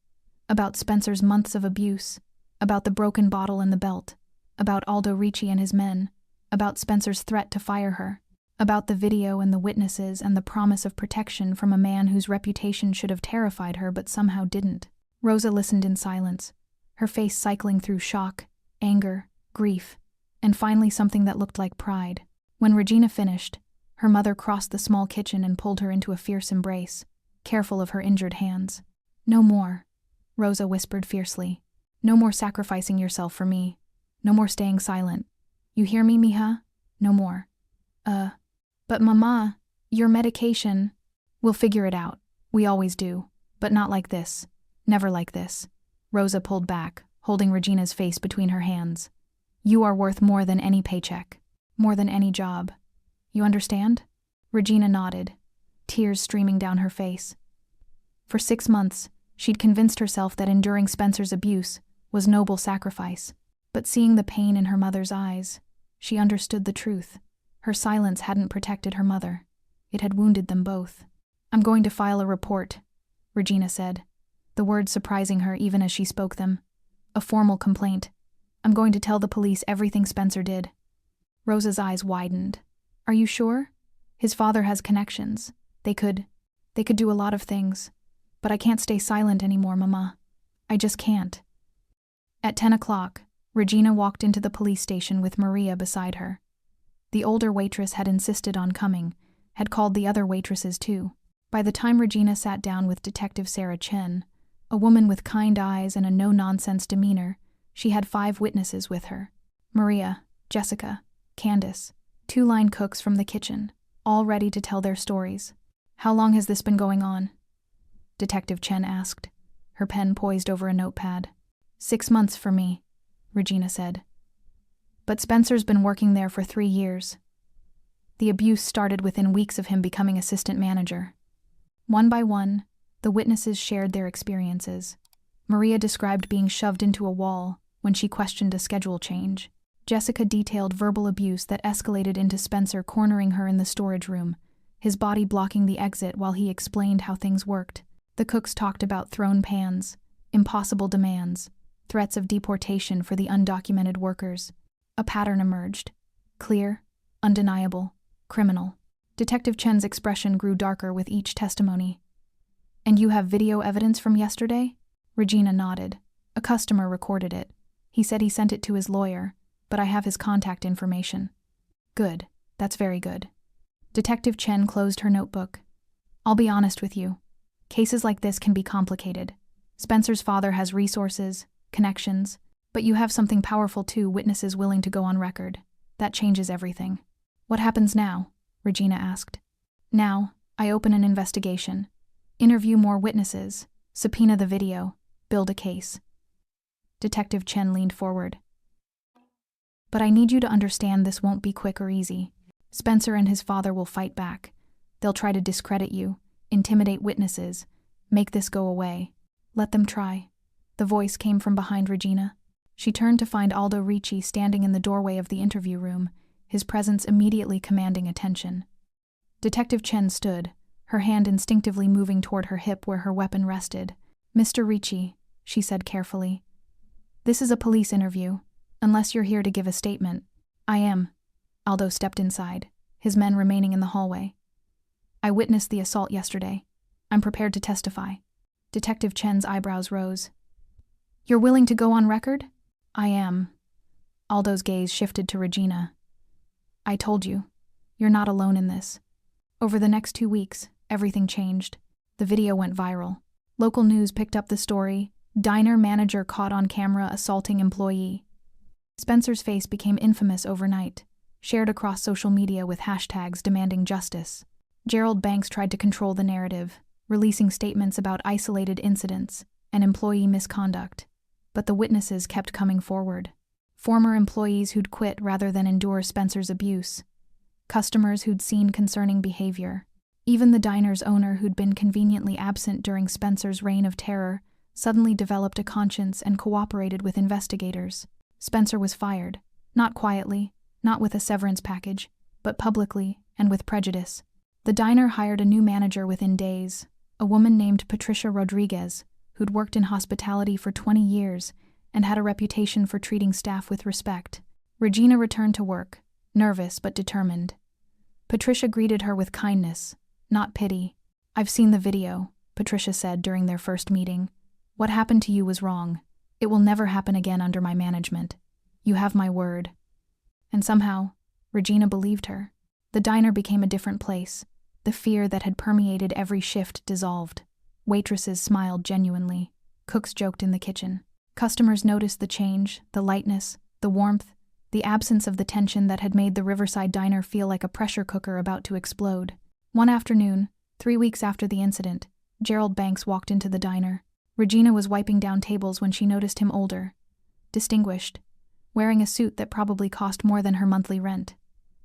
About Spencer's months of abuse, about the broken bottle and the belt, about Aldo Ricci and his men, about Spencer's threat to fire her, about the video and the witnesses and the promise of protection from a man whose reputation should have terrified her but somehow didn't. Rosa listened in silence, her face cycling through shock, anger, grief, and finally something that looked like pride. When Regina finished, her mother crossed the small kitchen and pulled her into a fierce embrace, careful of her injured hands. "No more," Rosa whispered fiercely. "No more sacrificing yourself for me. No more staying silent. You hear me, mija? No more." But Mama, your medication." "We'll figure it out. We always do. But not like this. Never like this." Rosa pulled back, holding Regina's face between her hands. "You are worth more than any paycheck. More than any job. You understand?" Regina nodded, tears streaming down her face. For 6 months, she'd convinced herself that enduring Spencer's abuse was noble sacrifice. But seeing the pain in her mother's eyes, she understood the truth. Her silence hadn't protected her mother. It had wounded them both. "I'm going to file a report," Regina said, the words surprising her even as she spoke them. "A formal complaint. I'm going to tell the police everything Spencer did." Rosa's eyes widened. "Are you sure? His father has connections. They could do a lot of things. But I can't stay silent anymore, Mama. I just can't." At 10 o'clock, Regina walked into the police station with Maria beside her. The older waitress had insisted on coming, had called the other waitresses too. By the time Regina sat down with Detective Sarah Chen, a woman with kind eyes and a no-nonsense demeanor, she had 5 witnesses with her. Maria, Jessica, Candace, 2 line cooks from the kitchen, all ready to tell their stories. "How long has this been going on?" Detective Chen asked, her pen poised over a notepad. 6 months for me," Regina said. "But Spencer's been working there for 3 years. The abuse started within weeks of him becoming assistant manager." One by one, the witnesses shared their experiences. Maria described being shoved into a wall when she questioned a schedule change. Jessica detailed verbal abuse that escalated into Spencer cornering her in the storage room, his body blocking the exit while he explained how things worked. The cooks talked about thrown pans, impossible demands, threats of deportation for the undocumented workers. A pattern emerged. Clear, undeniable, criminal. Detective Chen's expression grew darker with each testimony. "And you have video evidence from yesterday?" Regina nodded. "A customer recorded it. He said he sent it to his lawyer, but I have his contact information." "Good. That's very good." Detective Chen closed her notebook. "I'll be honest with you. Cases like this can be complicated. Spencer's father has resources, connections, but you have something powerful too, witnesses willing to go on record. That changes everything." "What happens now?" Regina asked. "Now, I open an investigation. Interview more witnesses, subpoena the video, build a case." Detective Chen leaned forward. "But I need you to understand this won't be quick or easy. Spencer and his father will fight back. They'll try to discredit you, intimidate witnesses, make this go away. Let them try." The voice came from behind Regina. She turned to find Aldo Ricci standing in the doorway of the interview room, his presence immediately commanding attention. Detective Chen stood, her hand instinctively moving toward her hip where her weapon rested. "Mr. Ricci," she said carefully, "this is a police interview, unless you're here to give a statement." "I am." Aldo stepped inside, his men remaining in the hallway. "I witnessed the assault yesterday. I'm prepared to testify." Detective Chen's eyebrows rose. "You're willing to go on record?" "I am." Aldo's gaze shifted to Regina. "I told you, you're not alone in this." Over the next 2 weeks, everything changed. The video went viral. Local news picked up the story, diner manager caught on camera assaulting employee. Spencer's face became infamous overnight, shared across social media with hashtags demanding justice. Gerald Banks tried to control the narrative, releasing statements about isolated incidents and employee misconduct. But the witnesses kept coming forward. Former employees who'd quit rather than endure Spencer's abuse. Customers who'd seen concerning behavior. Even the diner's owner who'd been conveniently absent during Spencer's reign of terror suddenly developed a conscience and cooperated with investigators. Spencer was fired, not quietly, not with a severance package, but publicly and with prejudice. The diner hired a new manager within days, a woman named Patricia Rodriguez, who'd worked in hospitality for 20 years and had a reputation for treating staff with respect. Regina returned to work, nervous but determined. Patricia greeted her with kindness, not pity. "I've seen the video," Patricia said during their first meeting. "What happened to you was wrong. It will never happen again under my management. You have my word." And somehow, Regina believed her. The diner became a different place. The fear that had permeated every shift dissolved. Waitresses smiled genuinely. Cooks joked in the kitchen. Customers noticed the change, the lightness, the warmth, the absence of the tension that had made the Riverside Diner feel like a pressure cooker about to explode. One afternoon, 3 weeks after the incident, Gerald Banks walked into the diner. Regina was wiping down tables when she noticed him older, distinguished, wearing a suit that probably cost more than her monthly rent.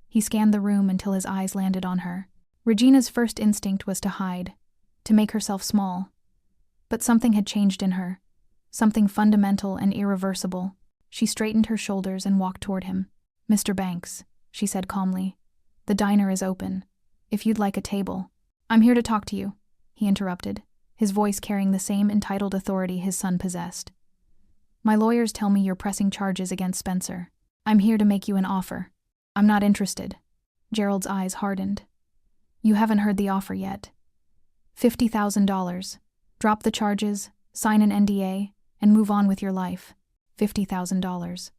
He scanned the room until his eyes landed on her. Regina's first instinct was to hide, to make herself small. But something had changed in her, something fundamental and irreversible. She straightened her shoulders and walked toward him. "Mr. Banks," she said calmly, "the diner is open. If you'd like a table." "I'm here to talk to you," he interrupted, his voice carrying the same entitled authority his son possessed. "My lawyers tell me you're pressing charges against Spencer. I'm here to make you an offer." "I'm not interested." Gerald's eyes hardened. "You haven't heard the offer yet. $50,000. Drop the charges, sign an NDA, and move on with your life. $50,000.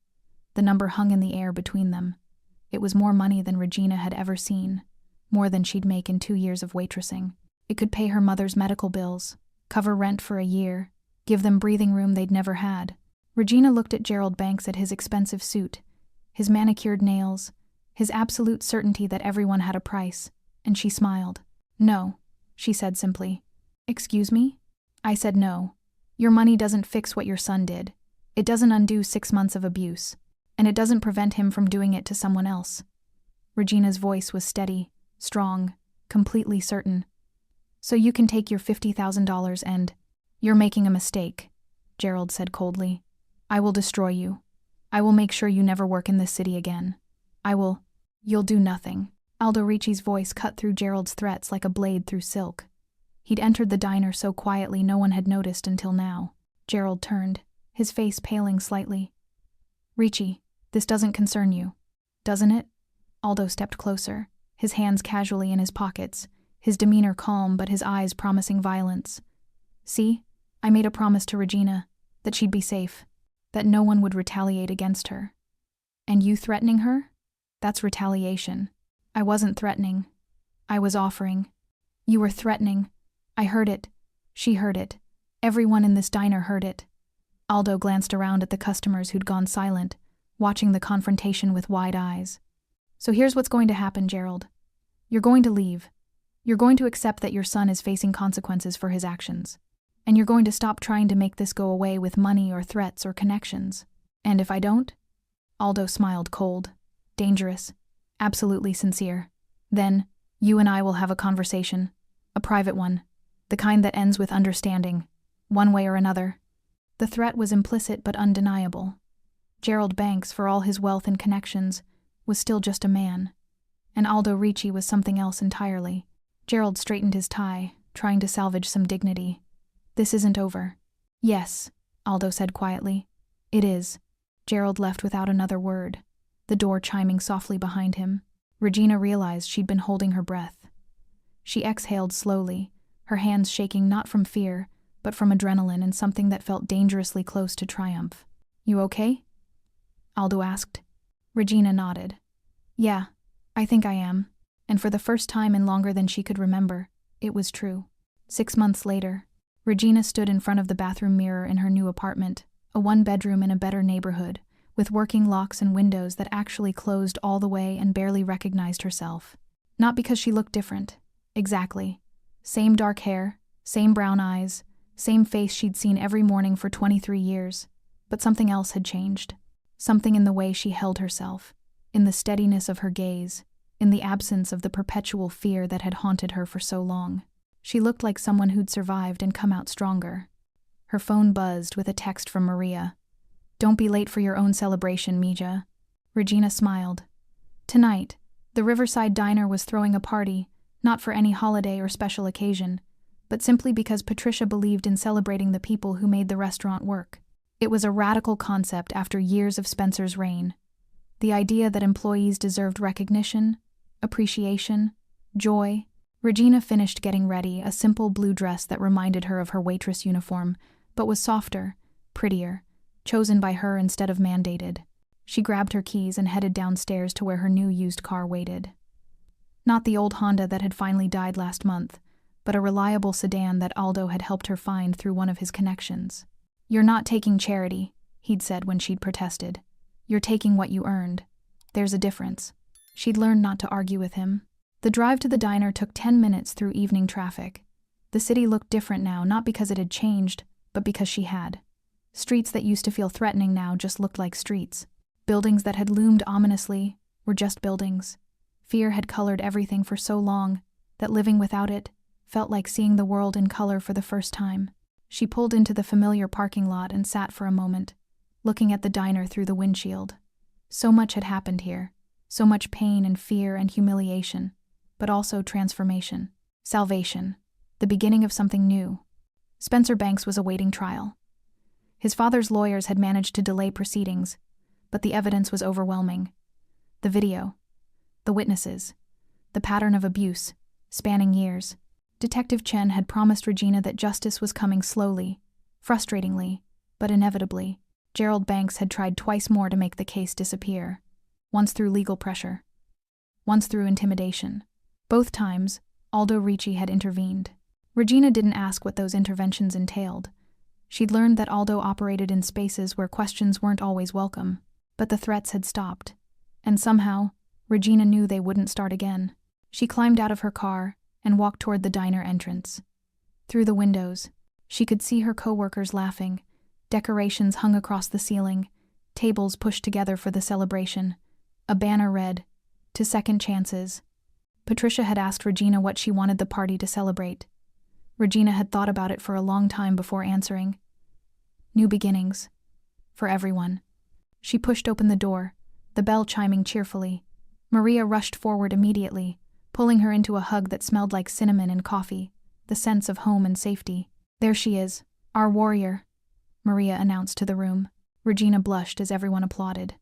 The number hung in the air between them. It was more money than Regina had ever seen, more than she'd make in 2 years of waitressing. It could pay her mother's medical bills, cover rent for a year, give them breathing room they'd never had. Regina looked at Gerald Banks at his expensive suit, his manicured nails, his absolute certainty that everyone had a price, and she smiled. "No," she said simply. "Excuse me?" "I said no. Your money doesn't fix what your son did. It doesn't undo 6 months of abuse, and it doesn't prevent him from doing it to someone else." Regina's voice was steady, strong, completely certain. "So you can take your $50,000 and—" "You're making a mistake," Gerald said coldly. "I will destroy you. I will make sure you never work in this city again. You'll do nothing." Aldo Ricci's voice cut through Gerald's threats like a blade through silk. He'd entered the diner so quietly no one had noticed until now. Gerald turned, his face paling slightly. "Ricci, this doesn't concern you, doesn't it?" Aldo stepped closer, his hands casually in his pockets, his demeanor calm but his eyes promising violence. "See, I made a promise to Regina, that she'd be safe, that no one would retaliate against her. And you threatening her? That's retaliation." "I wasn't threatening. I was offering." "You were threatening. I heard it. She heard it. Everyone in this diner heard it." Aldo glanced around at the customers who'd gone silent, watching the confrontation with wide eyes. "So here's what's going to happen, Gerald. You're going to leave. You're going to accept that your son is facing consequences for his actions. And you're going to stop trying to make this go away with money or threats or connections. And if I don't?" Aldo smiled cold, dangerous, absolutely sincere. "Then, you and I will have a conversation. A private one. The kind that ends with understanding, one way or another." The threat was implicit but undeniable. Gerald Banks, for all his wealth and connections, was still just a man. And Aldo Ricci was something else entirely. Gerald straightened his tie, trying to salvage some dignity. "This isn't over." "Yes," Aldo said quietly. "It is." Gerald left without another word, the door chiming softly behind him. Regina realized she'd been holding her breath. She exhaled slowly, her hands shaking not from fear, but from adrenaline and something that felt dangerously close to triumph. "You okay?" Aldo asked. Regina nodded. "Yeah, I think I am." And for the first time in longer than she could remember, it was true. 6 months later, Regina stood in front of the bathroom mirror in her new apartment, a 1-bedroom in a better neighborhood, with working locks and windows that actually closed all the way and barely recognized herself. Not because she looked different. Exactly. Same dark hair, same brown eyes, same face she'd seen every morning for 23 years. But something else had changed. Something in the way she held herself, in the steadiness of her gaze, in the absence of the perpetual fear that had haunted her for so long. She looked like someone who'd survived and come out stronger. Her phone buzzed with a text from Maria. "Don't be late for your own celebration, Mija." Regina smiled. Tonight, the Riverside Diner was throwing a party, not for any holiday or special occasion, but simply because Patricia believed in celebrating the people who made the restaurant work. It was a radical concept after years of Spencer's reign. The idea that employees deserved recognition, appreciation, joy. Regina finished getting ready, a simple blue dress that reminded her of her waitress uniform, but was softer, prettier, chosen by her instead of mandated. She grabbed her keys and headed downstairs to where her new used car waited. Not the old Honda that had finally died last month, but a reliable sedan that Aldo had helped her find through one of his connections. "You're not taking charity," he'd said when she'd protested. "You're taking what you earned. There's a difference." She'd learned not to argue with him. The drive to the diner took 10 minutes through evening traffic. The city looked different now, not because it had changed, but because she had. Streets that used to feel threatening now just looked like streets. Buildings that had loomed ominously were just buildings. Fear had colored everything for so long that living without it felt like seeing the world in color for the first time. She pulled into the familiar parking lot and sat for a moment, looking at the diner through the windshield. So much had happened here, so much pain and fear and humiliation, but also transformation, salvation, the beginning of something new. Spencer Banks was awaiting trial. His father's lawyers had managed to delay proceedings, but the evidence was overwhelming. The video, the witnesses, the pattern of abuse, spanning years. Detective Chen had promised Regina that justice was coming slowly, frustratingly, but inevitably. Gerald Banks had tried twice more to make the case disappear, once through legal pressure, once through intimidation. Both times, Aldo Ricci had intervened. Regina didn't ask what those interventions entailed. She'd learned that Aldo operated in spaces where questions weren't always welcome, but the threats had stopped, and somehow, Regina knew they wouldn't start again. She climbed out of her car and walked toward the diner entrance. Through the windows, she could see her co-workers laughing, decorations hung across the ceiling, tables pushed together for the celebration. A banner read, "To Second Chances." Patricia had asked Regina what she wanted the party to celebrate. Regina had thought about it for a long time before answering. New beginnings. For everyone. She pushed open the door, the bell chiming cheerfully. Maria rushed forward immediately, pulling her into a hug that smelled like cinnamon and coffee, the sense of home and safety. "There she is, our warrior," Maria announced to the room. Regina blushed as everyone applauded.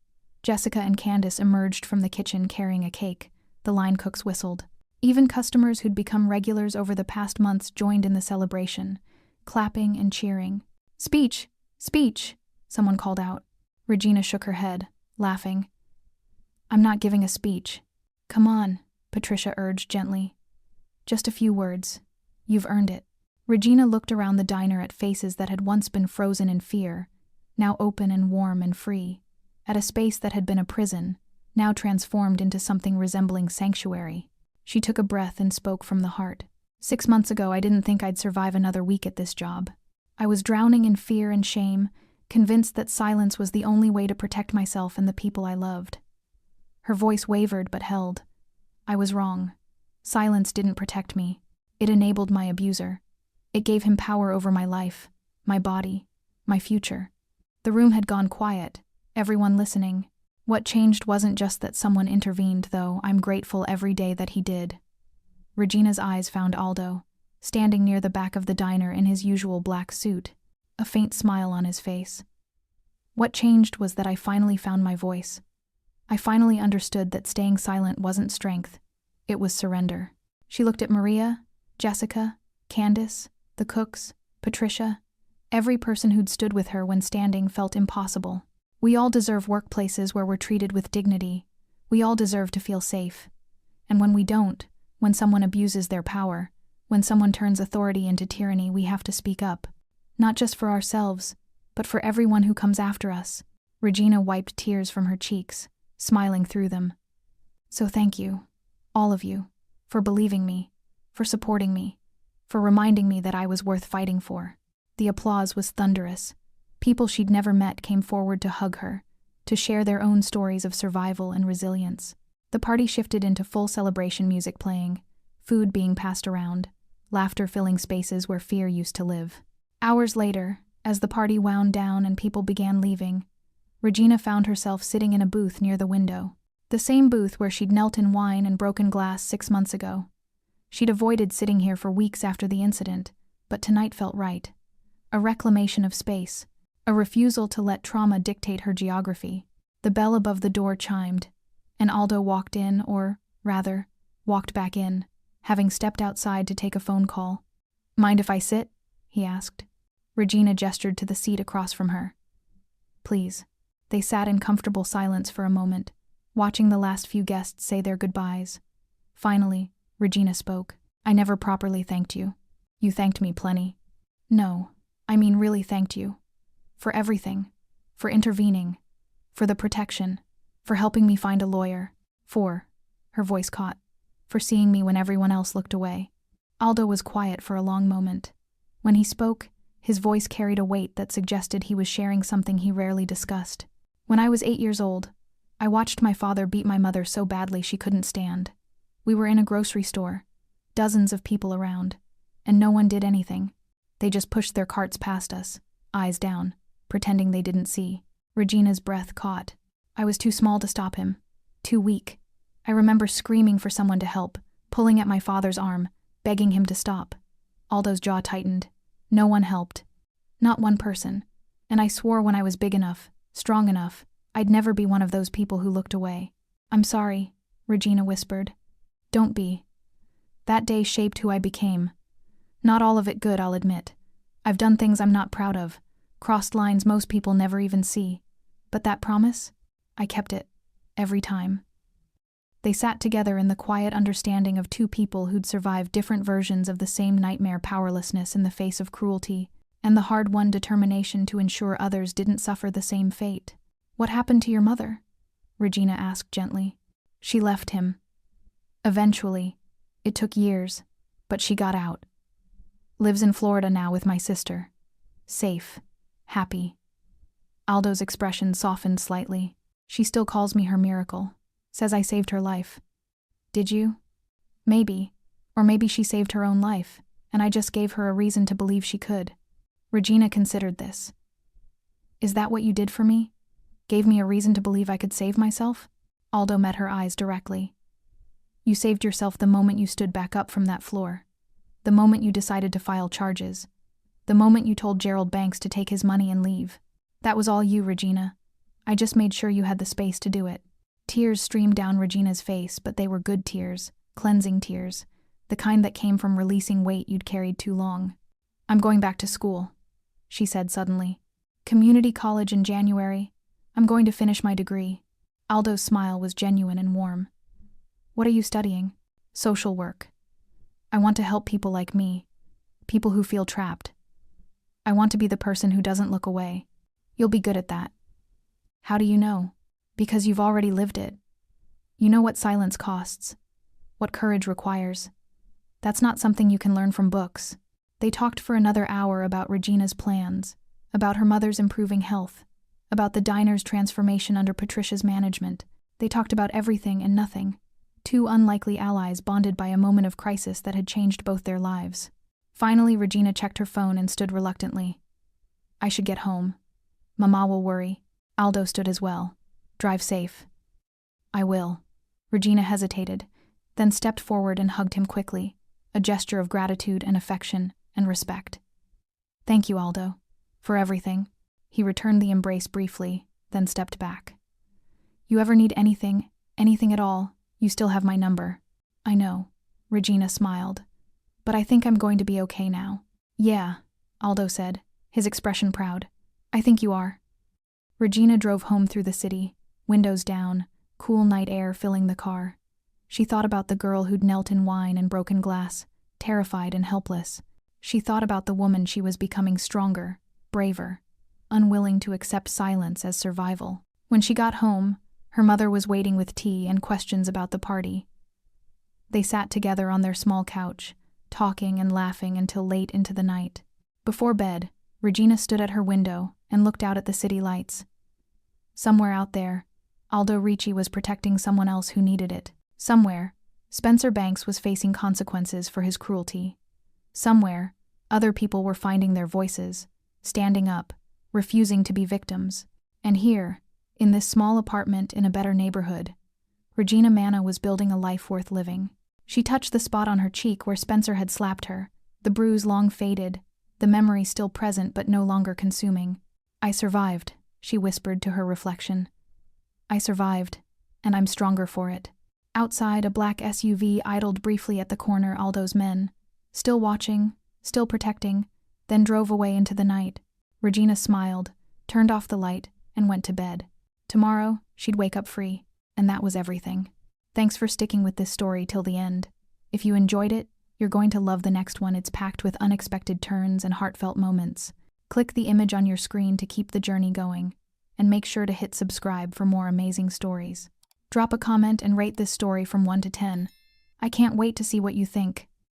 Jessica and Candace emerged from the kitchen carrying a cake. The line cooks whistled. Even customers who'd become regulars over the past months joined in the celebration, clapping and cheering. "Speech! Speech!" someone called out. Regina shook her head, laughing. "I'm not giving a speech." "Come on," Patricia urged gently. "Just a few words. You've earned it." Regina looked around the diner at faces that had once been frozen in fear, now open and warm and free, at a space that had been a prison, now transformed into something resembling sanctuary. She took a breath and spoke from the heart. 6 months ago, I didn't think I'd survive another week at this job. I was drowning in fear and shame, convinced that silence was the only way to protect myself and the people I loved. Her voice wavered but held. I was wrong. Silence didn't protect me. It enabled my abuser. It gave him power over my life, my body, my future. The room had gone quiet, everyone listening. What changed wasn't just that someone intervened, though I'm grateful every day that he did. Regina's eyes found Aldo, standing near the back of the diner in his usual black suit, a faint smile on his face. What changed was that I finally found my voice. I finally understood that staying silent wasn't strength, it was surrender. She looked at Maria, Jessica, Candace, the cooks, Patricia. Every person who'd stood with her when standing felt impossible. We all deserve workplaces where we're treated with dignity. We all deserve to feel safe. And when we don't, when someone abuses their power, when someone turns authority into tyranny, we have to speak up. Not just for ourselves, but for everyone who comes after us. Regina wiped tears from her cheeks, smiling through them. So thank you, all of you, for believing me, for supporting me, for reminding me that I was worth fighting for. The applause was thunderous. People she'd never met came forward to hug her, to share their own stories of survival and resilience. The party shifted into full celebration music playing, food being passed around, laughter filling spaces where fear used to live. Hours later, as the party wound down and people began leaving, Regina found herself sitting in a booth near the window. The same booth where she'd knelt in wine and broken glass 6 months ago. She'd avoided sitting here for weeks after the incident, but tonight felt right. A reclamation of space, a refusal to let trauma dictate her geography. The bell above the door chimed, and Aldo walked in, or, rather, walked back in, having stepped outside to take a phone call. "Mind if I sit?" he asked. Regina gestured to the seat across from her. "Please." They sat in comfortable silence for a moment, watching the last few guests say their goodbyes. Finally, Regina spoke. "I never properly thanked you. You thanked me plenty." "No, I mean really thanked you. For everything. For intervening. For the protection. For helping me find a lawyer. Her voice caught. For seeing me when everyone else looked away." Aldo was quiet for a long moment. When he spoke, his voice carried a weight that suggested he was sharing something he rarely discussed. "When I was 8 years old, I watched my father beat my mother so badly she couldn't stand. We were in a grocery store, dozens of people around, and no one did anything. They just pushed their carts past us, eyes down, pretending they didn't see." Regina's breath caught. "I was too small to stop him. Too weak. I remember screaming for someone to help, pulling at my father's arm, begging him to stop." Aldo's jaw tightened. No one helped. Not one person. And I swore when I was big enough, strong enough, I'd never be one of those people who looked away. "I'm sorry," Regina whispered. "Don't be. That day shaped who I became. Not all of it good, I'll admit. I've done things I'm not proud of, crossed lines most people never even see. But that promise? I kept it. Every time." They sat together in the quiet understanding of two people who'd survived different versions of the same nightmare powerlessness in the face of cruelty, and the hard-won determination to ensure others didn't suffer the same fate. "What happened to your mother?" Regina asked gently. "She left him. Eventually. It took years, but she got out. Lives in Florida now with my sister. Safe. Happy." Aldo's expression softened slightly. "She still calls me her miracle. Says I saved her life." "Did you?" "Maybe. Or maybe she saved her own life, and I just gave her a reason to believe she could." Regina considered this. "Is that what you did for me? Gave me a reason to believe I could save myself?" Aldo met her eyes directly. "You saved yourself the moment you stood back up from that floor. The moment you decided to file charges. The moment you told Gerald Banks to take his money and leave. That was all you, Regina. I just made sure you had the space to do it." Tears streamed down Regina's face, but they were good tears, cleansing tears, the kind that came from releasing weight you'd carried too long. "I'm going back to school," she said suddenly. "Community college in January. I'm going to finish my degree." Aldo's smile was genuine and warm. "What are you studying?" "Social work. I want to help people like me, people who feel trapped. I want to be the person who doesn't look away." "You'll be good at that." "How do you know?" "Because you've already lived it. You know what silence costs, what courage requires. That's not something you can learn from books." They talked for another hour about Regina's plans, about her mother's improving health, about the diner's transformation under Patricia's management. They talked about everything and nothing. Two unlikely allies bonded by a moment of crisis that had changed both their lives. Finally, Regina checked her phone and stood reluctantly. "I should get home. Mama will worry." Aldo stood as well. "Drive safe." "I will." Regina hesitated, then stepped forward and hugged him quickly, a gesture of gratitude and affection and respect. "Thank you, Aldo. For everything." He returned the embrace briefly, then stepped back. "You ever need anything at all, you still have my number." "I know," Regina smiled. "But I think I'm going to be okay now." "Yeah," Aldo said, his expression proud. "I think you are." Regina drove home through the city, windows down, cool night air filling the car. She thought about the girl who'd knelt in wine and broken glass, terrified and helpless. She thought about the woman she was becoming stronger, braver, unwilling to accept silence as survival. When she got home, her mother was waiting with tea and questions about the party. They sat together on their small couch, talking and laughing until late into the night. Before bed, Regina stood at her window and looked out at the city lights. Somewhere out there, Aldo Ricci was protecting someone else who needed it. Somewhere, Spencer Banks was facing consequences for his cruelty. Somewhere, other people were finding their voices, standing up, refusing to be victims. And here, in this small apartment in a better neighborhood, Regina Manna was building a life worth living. She touched the spot on her cheek where Spencer had slapped her, the bruise long faded, the memory still present but no longer consuming. "I survived," she whispered to her reflection. "I survived, and I'm stronger for it." Outside, a black SUV idled briefly at the corner. Aldo's men, still watching, still protecting, then drove away into the night. Regina smiled, turned off the light, and went to bed. Tomorrow, she'd wake up free, and that was everything. Thanks for sticking with this story till the end. If you enjoyed it, you're going to love the next one. It's packed with unexpected turns and heartfelt moments. Click the image on your screen to keep the journey going, and make sure to hit subscribe for more amazing stories. Drop a comment and rate this story from 1 to 10. I can't wait to see what you think.